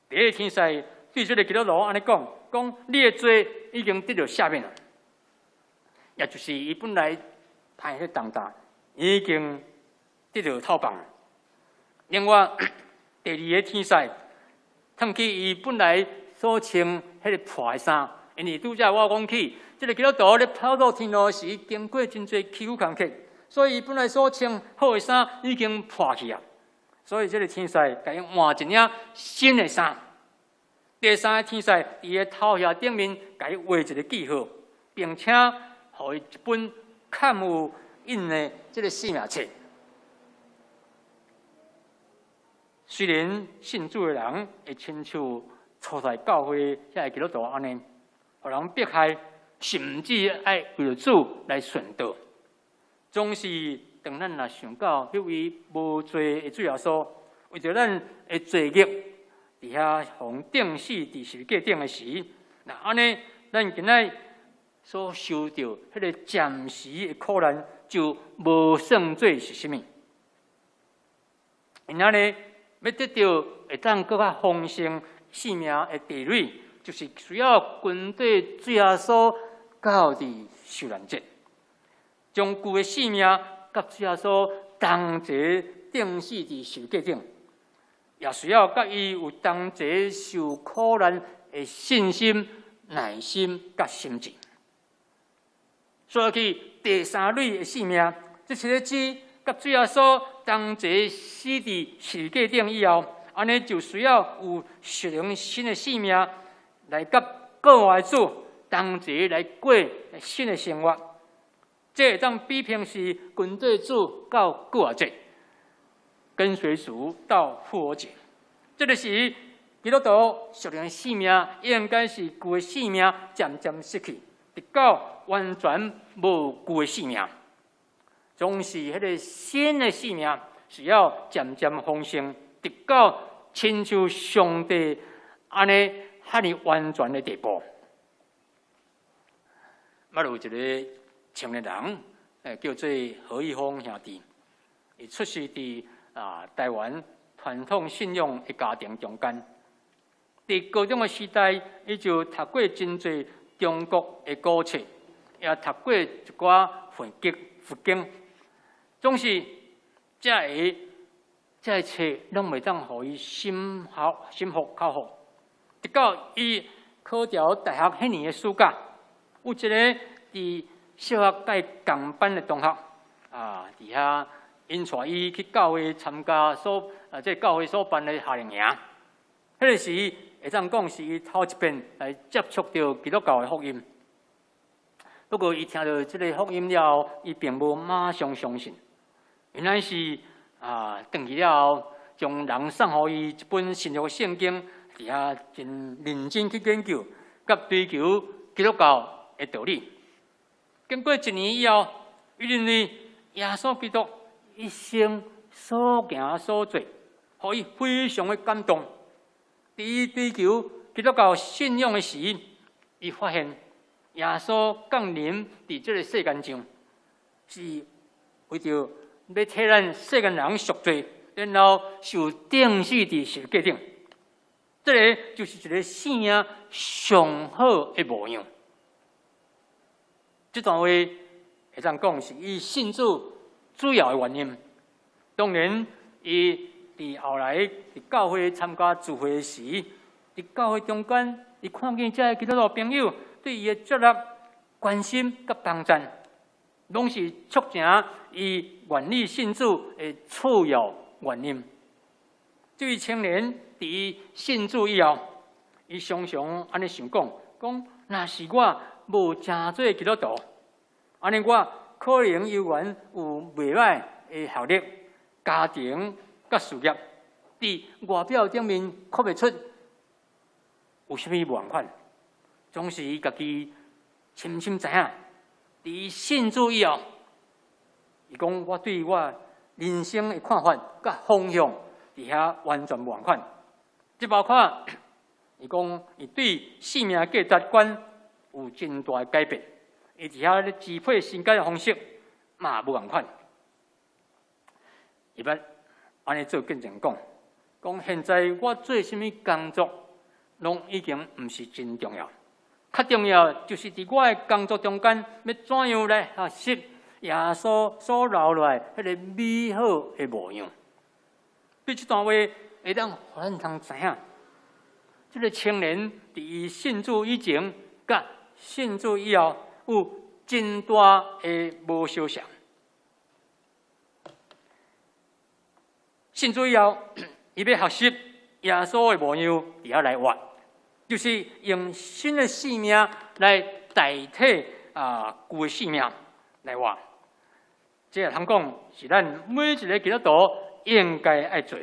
第一个天使对这个基督徒安尼讲：你的罪已经得到赦免了，也就是伊本来派迄重担已经得到逃放。另外，第二个天使褪去伊本来所穿迄个破的衫，因为拄则我讲起，这个基督徒咧跑到天路时，经过真侪崎岖坎坷，所以伊本来所穿好的衫已经破去啊。所以这个天使甲伊换一领新的衫。第三个天使伫伊头下顶面甲伊画一个记号，并且互伊一本嵌有印的这个生命册。虽然信主的人会亲像初代教会遐基督徒安尼，互人迫害，甚至爱为了主来殉道，总是当咱若想到迄位无罪的主耶稣，为着咱的罪孽，伫遐互钉死伫十字架顶的时，那安尼，咱今仔所受到迄个暂时的苦难，就无算做是啥物。因安尼要得到会当更较丰盛生命的地位，就是需要军队主耶稣到伫受难节，将旧的性命甲主耶稣同齐钉死伫十字架顶，也需要甲伊有同齐受苦难的信心、耐心甲心智。所以第三类的性命，这是咧指甲主耶稣同齐死伫十字架顶以后，安尼就需要有属灵新的性命来甲国外主同齐来过新的生活。这会当比平时军队主到国外节，跟随主到复活节。这个是基督徒属灵的性命，应该是旧的性命渐渐失去，直到完全无旧的性命。总是迄个新的性命，是要渐渐丰盛，直到亲像上帝安尼遐尼完全的地步。有一个青年人，叫做何义峰兄弟，伊出世伫台湾传统信仰的家庭中间。伫高中的时代，伊就读过真侪中国的古册，也读过一寡佛经。总是这册拢袂当互伊心服口服。直到伊考调大学迄年的暑假，有一个伫小学甲伊同班的同学伫遐因带伊去教会参加这教会所办的夏令营。迄个时会当讲是伊头一遍来接触到基督教的福音。不过伊听到这个福音了后，伊并无马上相信。原来是回去了后，将人送予伊一本新约圣经，伫遐真认真去研究，甲追求基督教的道理。经过一年以后，伊认为耶稣基督一生所行所做，互伊非常的感动。伫伊追求基督教信仰的时，伊发现耶稣降临伫这个世间上，是为着要替咱世间人赎罪，然后受钉死伫十字架顶。这个就是一个生命上好的模样。这段话会当讲是伊信主主要的原因。当然，伊伫后来伫教会参加聚会时，伫教会中间，伊看见这基督徒朋友对伊的接纳、关心甲帮赞，拢是促成伊愿意信主的次要原因。这位青年伫信主以后，伊常常安尼想讲，若是我无真做基督徒，安尼我可能犹原有袂歹的效力、家庭甲事业，伫外表顶面看袂出有啥物无同款，总是伊家己深深知影。伫信主以后，伊讲我对我人生的看法甲方向伫遐完全无同款。即包括伊讲伊对生命价值观有真大的改变，伊伫遐咧支配身家的方式嘛无同款。伊捌安尼做见证讲现在我做啥物工作，拢已经毋是真重要。较重要就是伫我的工作中间，要怎样来学习耶稣所留落来迄个美好的模样。对这段话会当互咱通知影，这个青年伫伊信主以前，甲信主以后有真大的无相像。信主以后，伊要学习耶稣的模样，而后来活，就是用新的生命来代替旧的生命来活。这通讲是咱每一个基督徒应该爱做。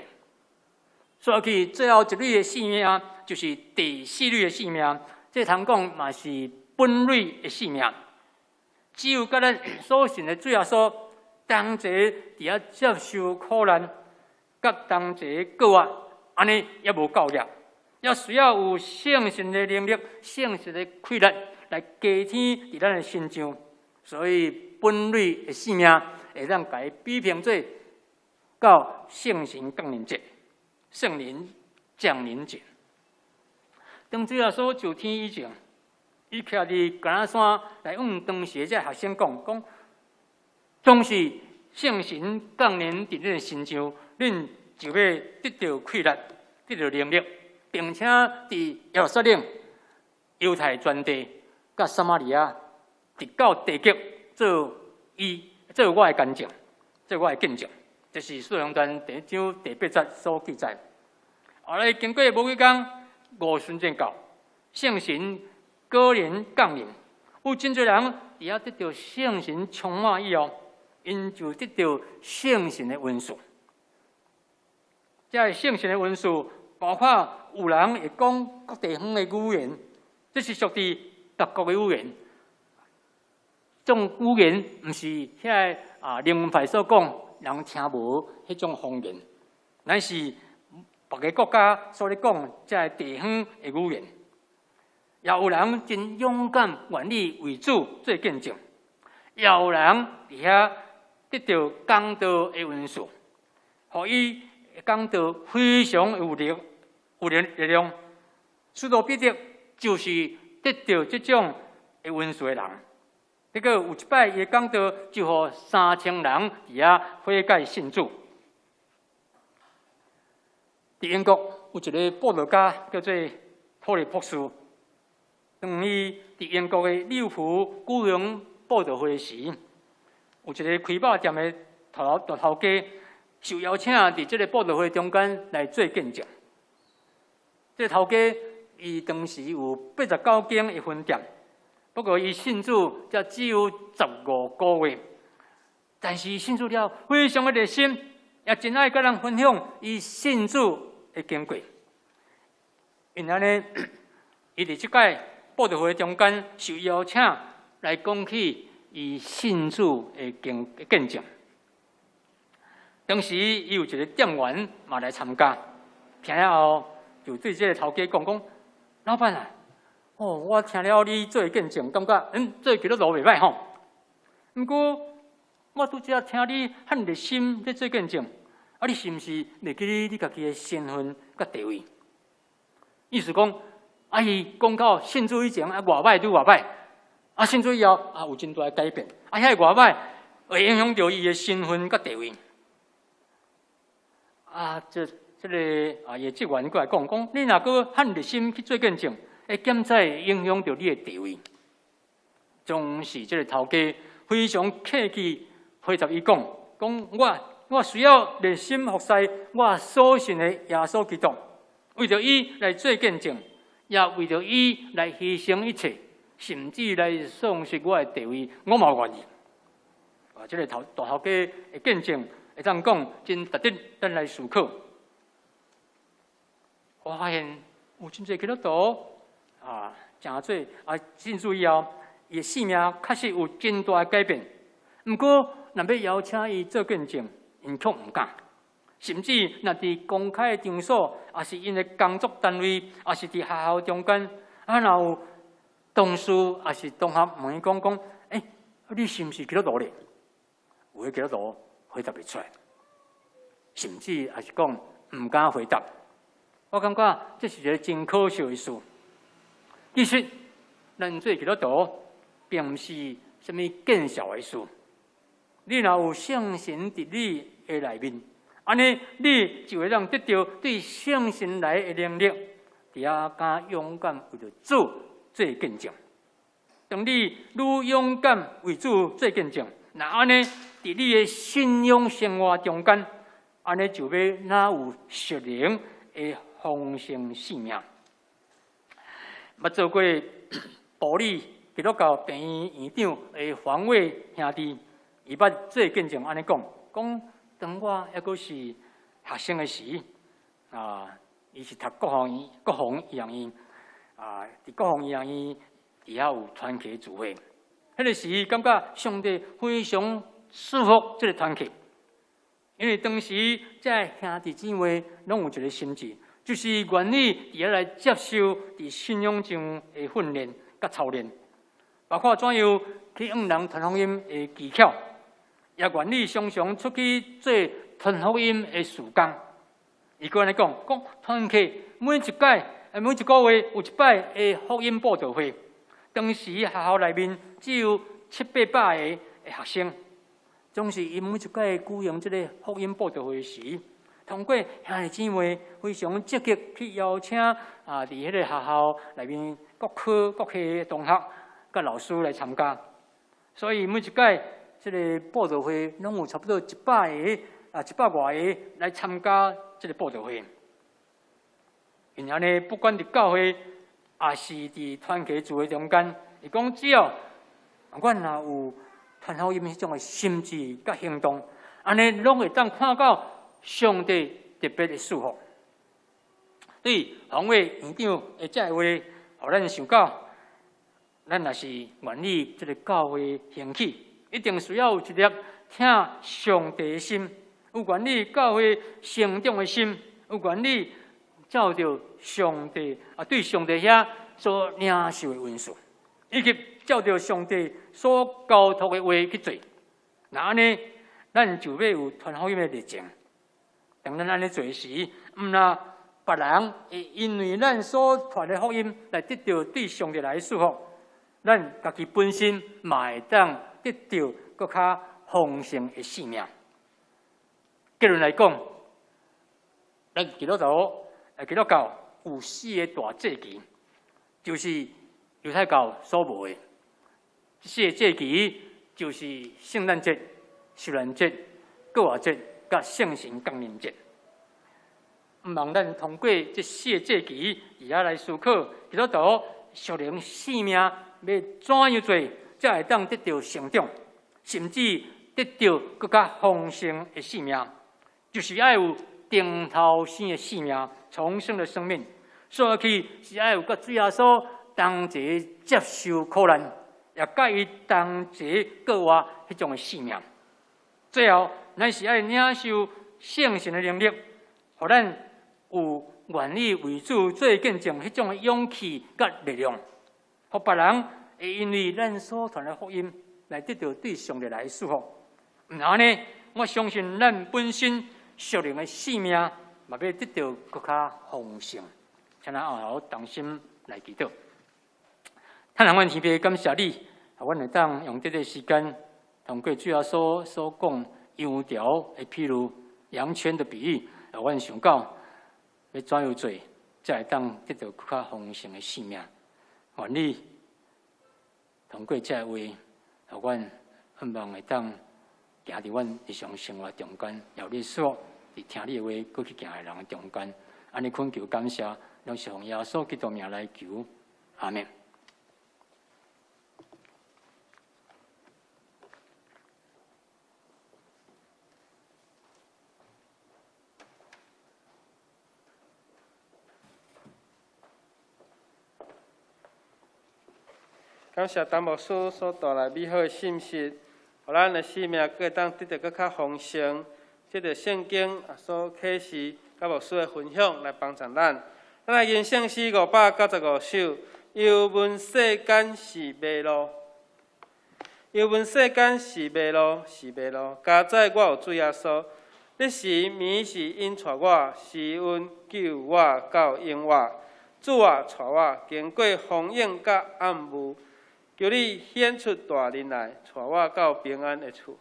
所以最后一类的生命，就是第四类的生命。这通讲嘛是本类的生命。只有甲咱所信的主耶稣同齐伫遐接受苦难，甲同齐过活，安尼也无够力，也需要有圣神的能力、圣神的气力来加添伫咱的心上。所以本类的生命会让甲伊比拼做到圣神降临节、圣灵降临节。当主耶稣就天以前，伊徛伫橄榄山来往当时这学生讲，总是圣神降临伫恁的心上，恁就要得到气力、得到能力，并且伫耶路撒冷、犹太全地、甲撒玛利亚，直到地极做我的干净，做我的见证。这是《使徒行传》第1章第8节所记载。后来经过无几天，5旬节到，圣神果然降临，有真侪人伫遐得到圣神充满以后，因就得到圣神的恩赐。这圣神的恩赐，包括有人会讲各地方的语言，这是属于各国的语言。这种语言毋是遐灵文派所讲人听无迄种方言，乃是别个国家所咧讲这地方的语言。也有人真勇敢，愿意为主做见证；也有人伫遐得到讲道的恩赐，互伊讲道非常有力量。使徒彼得就是得到这种的恩赐的人。结果有一摆，伊讲道就互3000人伫遐悔改信主。伫英国有一个布道家叫做托利博士。当伊伫英国的利物浦举行布道会时，有一个开肉店的大头家受邀请伫这个布道会中间来做见证。这头家伊当时有89间的分店，不过伊信主才只有15个月，但是信主了非常的热心，也真爱甲人分享伊信主的经过。因安尼，伊伫即届布道会中间受邀请来讲起伊信主的见证。当时伊有一个店员嘛来参加，听了后就对这个头家讲：“老板啊，我听了你做见证，感觉做基督徒袂歹吼。不过我拄则听你很热心在做见证，你是毋是袂记你家己的身份甲地位？意思讲。”伊讲到信主以前外歹愈外歹，信主以后有真大的改变，遐外歹会影响到伊的身份甲地位。这个业职员过来讲，你若个很热心去做见证，会减载影响到你的地位。总是这个头家非常客气，回答伊讲我需要热心服侍我所信的耶稣基督，为着伊来做见证。也为着伊来牺牲一切，甚至来丧失我的地位，我嘛愿意。这个大头家的见证，会当讲真值得咱来思考。我发现有真侪基督徒诚做信主以后，伊的生命确实有真大的改变。不过，若要邀请伊做见证，因却唔敢。甚至若伫公开的场所，也是因的工作单位，也是伫学校中间，若有同事也是同学问伊讲，你是毋是基督徒咧？有的基督徒回答袂出来，甚至也是讲唔敢回答。我感觉这是一个真可笑的事。其实，咱做基督徒，并毋是什么见笑的事。你若有圣神伫你的内面。安尼，你就会让得到对圣神来的能力，伫遐敢勇敢为着主做见证。当你愈勇敢为主做见证，那安尼，伫你的信仰生活中间，安尼就要哪有属灵的丰盛性命。捌做过部里基督教病院院长的黄伟兄弟，伊捌做见证安尼讲，当我还阁是学生的时，伊是读国防医学院，伫国防医学院底下有团契聚会，迄个时感觉上帝非常祝福这个团契，因为当时这兄弟姊妹拢有一个心志，就是愿意伫遐来接受伫信仰上的训练甲操练，包括怎样去向人传福音的技巧，也愿意常常出去做传福音的事工。伊个安尼讲团契每一个月有一摆的福音布道会，当时学校内面只有700-800个学生，总是因每一届举行这个福音布道会时，通过兄弟姊妹非常积极去邀请伫迄个学校内面各科各系的同学甲老师来参加，所以每一届这个布道会拢有差不多100多个来参加这个布道会。因安尼，不管伫教会，也是伫团契聚会中间，伊讲只要阮若有传福音迄种的心志甲行动，安尼拢会当看到上帝特别的祝福。对黄伟院长的这话，互咱想到，咱若是愿意这个教会兴起，一定需要有一粒听上帝的心，有愿意教会成长的心，有愿意照着上帝对上帝遐所领受的恩赐，以及照着上帝所交托的话去做。那安尼，咱就要有传福音的热情。当咱安尼做时，毋那别人会因为咱所传的福音来得到对上帝来的祝福，咱家己本身嘛会当得到更较丰盛的性命。结论来讲，咱基督教有4个大节期，就是犹太教所无的。这4个节期就是圣诞节、受难节、过活节、甲圣神降临节。毋望咱通过这4个节期，而遐来思考基督徒属灵性命要怎样做，才会当得到成长，甚至得到更加丰盛的性命，就是要有顶头生的性命。重生的生命，说起是要有甲主耶稣同齐接受苦难，也甲伊同齐过活迄种的性命。最后，咱是要领受圣神的能力，互咱有愿意为主做见证迄种的勇气甲力量，互别人会因为咱所传的福音来得到对上帝来祝福。毋然呢，我相信咱本身属灵的性命。嘛要得到更加丰盛，请咱后头同心来祈祷。太阳阮天父，感谢你，阮会当用这个时间，通过主要所讲羊条的譬如羊圈的比喻，阮想到要怎样做，才会当得到更加丰盛的性命。愿你通过这话，阮盼望会当行伫阮日常生活中间，有你所。伫听你的话，过去行的人中间，安尼恳求感谢，拢是奉耶稣基督名来求，阿门。感谢陈牧师所带来美好的信息，互咱的生命会当得到更较丰盛。借着圣经所启示，甲牧师的分享来帮助咱。咱来吟圣诗595首，犹问世间是迷路，犹问世间是迷路，是迷路。加载我有主耶稣，你是迷是因带我，是恩救我到永远。主啊，带我经过风影甲暗雾，求你显出大能来，带我到平安的厝。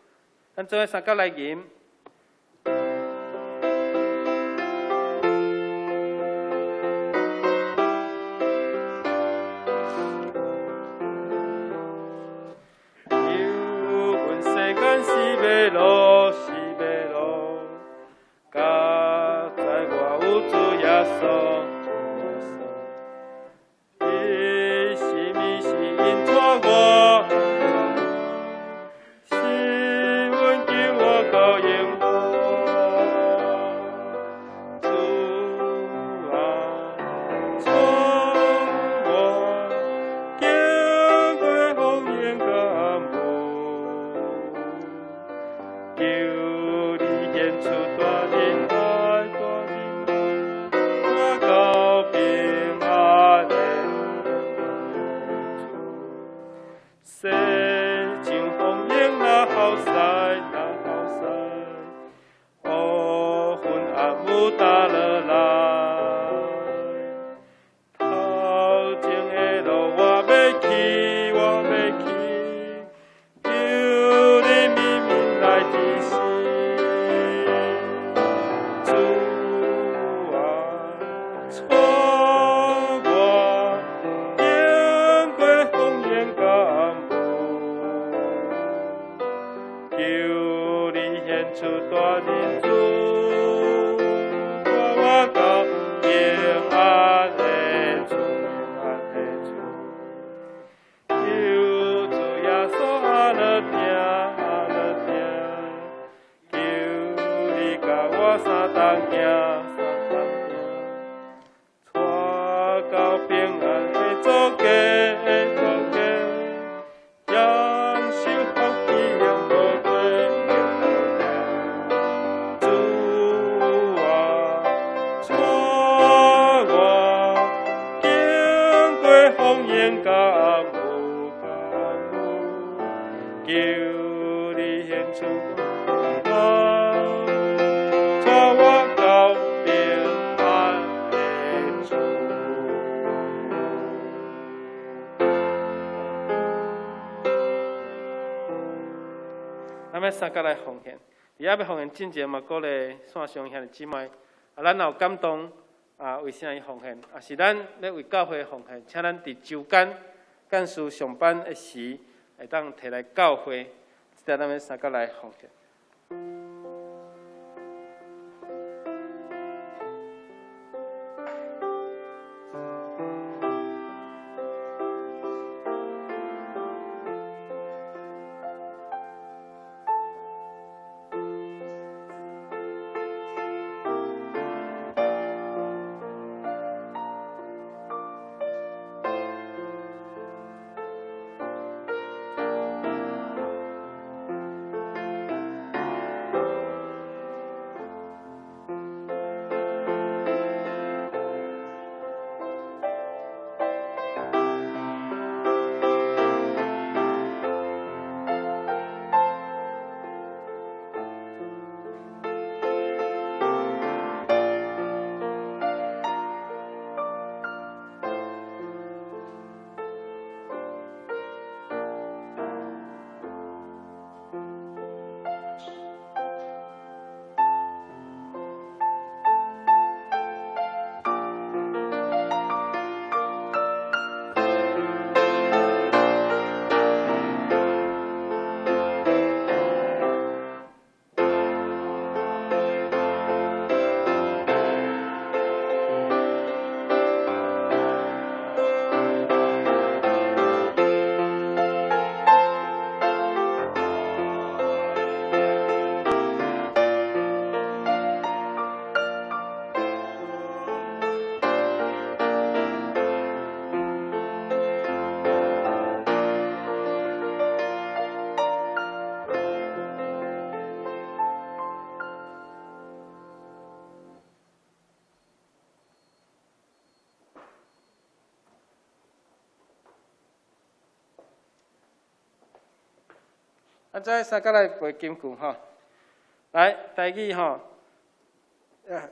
咱做伙三角来吟。索，伊是咪是因错我，是阮叫我高应我，主啊，错我，经过风烟甲雾，求你显出大仁爱，大仁爱，我到平安的主。世上风烟那好使，那好使，乌云暗雾打落来。头前的路我要去，我要去，求你明明来指示。主啊，错我经过风烟甲雾，求你显出大仁慈，带我到平安的主，平安的主。求主耶稣阿勒听，阿勒听，求你甲我三当行，三当行，带到平安的祖家，祖家，享受福气永无归。主啊，错我经过风烟甲雾，求你显出我，带我到平安的主。咱要三角来奉献，而要奉献进前嘛，鼓励线上兄弟姊妹，咱有感动为啥伊奉献？是咱要为教会奉献，请咱伫周间干事上班的时，会当摕来教会，即咱要三角来奉献。再三角来背金句吼，来台语吼，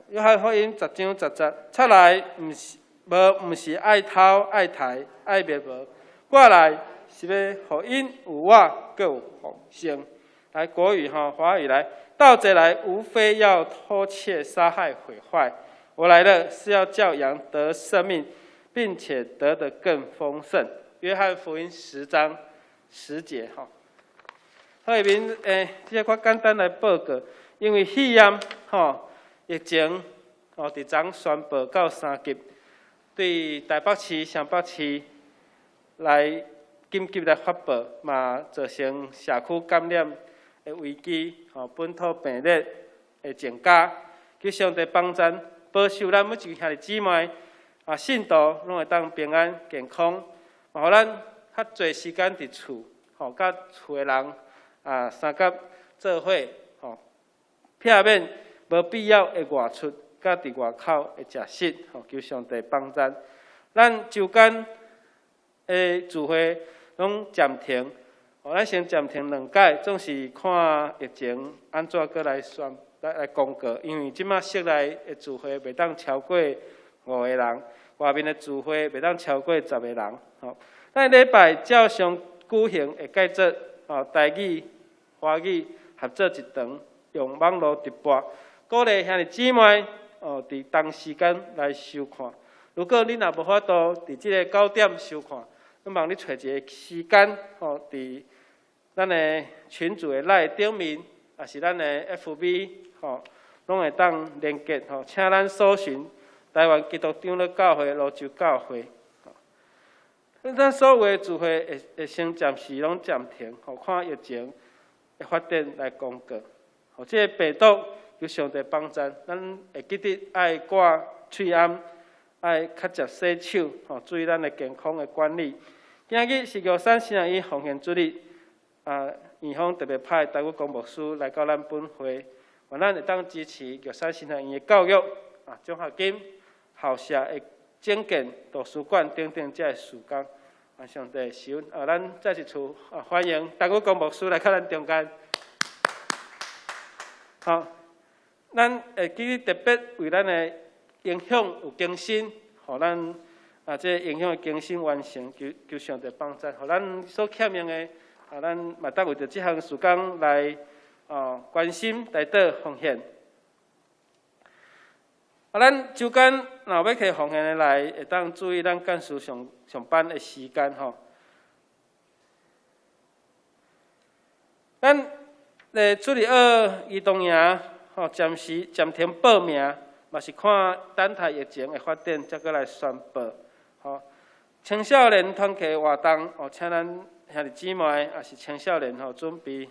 约翰福音10章10节，出来毋是爱偷爱财爱灭无，我来是要互因有我，各有丰盛。来国语吼，华语来，盗贼来无非要偷窃、杀害、毁坏，我来了是要叫羊得生命，并且得的更丰盛。约翰福音10章10节吼。下面即个我简单来报告，因为肺炎疫情伫昨宣布到3级，对台北市、双北市来紧急来发布，嘛造成社区感染的危机，本土病例的增加。求上帝帮咱保守咱每一个兄弟姊妹信徒拢会当平安健康，互咱较侪时间伫厝，甲厝的人三甲做伙，避免无必要的外出，甲伫外口的食食，求上帝帮咱。咱周间的聚会拢暂停，咱先暂停2届，总是看疫情安怎过来来公告，因为即马室内的聚会袂当超过5个人，外面的聚会袂当超过10个人。咱礼拜照常举行会介质，台语、华语合作一场，用网络直播，鼓励兄弟姊妹伫同时间来收看。如果你若无法度伫即个9点收看，我望你找一个时间，伫咱的群组的内顶面，也是咱的 FB， 拢会当连结，请咱搜寻台湾基督长老教会泸州教会。咱所有的聚会会先暂时拢暂停，看疫情的发展来公告。即个病毒求上帝帮咱，咱会记得爱挂喙安，爱较常洗手，注意咱的健康的管理。今日是玉山新人医奉献主日，院方特别派台语公牧师来到咱本会，愿咱会当支持玉山新人医的教育，奖学金、校舍的整建、图书馆等等这事工。上帝喜恩，咱再一次欢迎台语公牧师来到咱中间。咱会记特别为咱的影响有更新，互咱这影响的更新完成，求上帝帮助，互咱所欠用的，咱嘛当为着这项事工来关心、来倒奉献。咱周间若要去奉献的来，会当注意咱干事上班的时间咱主日儿童营暂停报名，嘛是看等待疫情的发展，才过来宣布。青少年团契活动，请咱兄弟姊妹也是青少年准备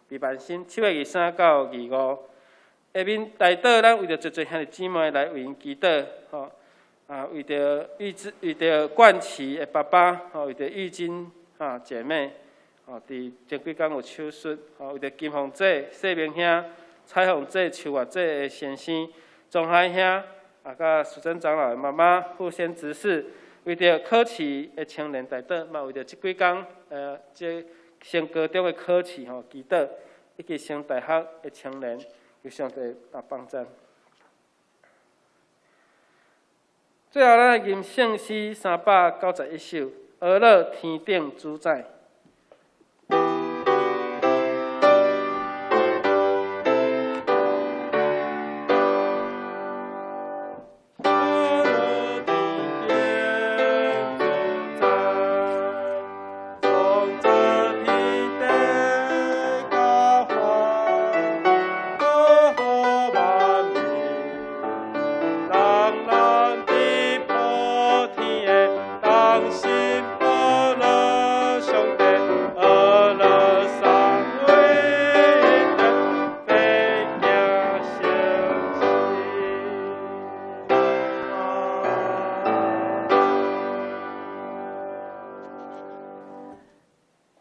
备办心7月23到25。下面内岛，咱为着一侪兄弟姊妹来为因祈祷，为着冠奇的爸爸，为着玉金姐妹，伫前几天有手术，为着金凤姐、细明兄、彩虹姐、秋华姐的先生、钟海兄，甲苏贞长老的妈妈、副先执事，为着考试的青年内岛，嘛为着即几天这升高中的考试祈祷，以及升大学的青年。求上帝帮助。最后，咱吟圣诗391首，俄勒天顶主宰。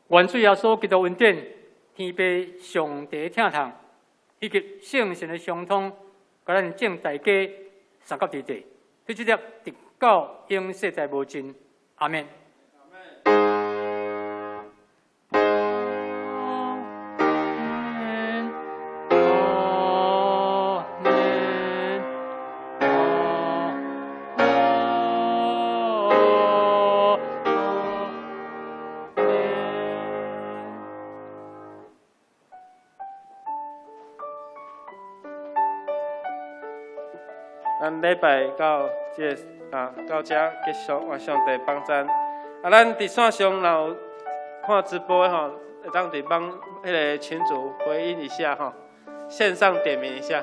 愿主耶稣基督恩典、天父上帝疼痛，以及圣神的相通，甲咱众大家三角地地，对这粒直到永世在无尽。阿门。咱礼拜到到这结束，愿上帝帮咱。咱伫线上若有看直播会当伫帮迄个群组回应一下线上点名一下。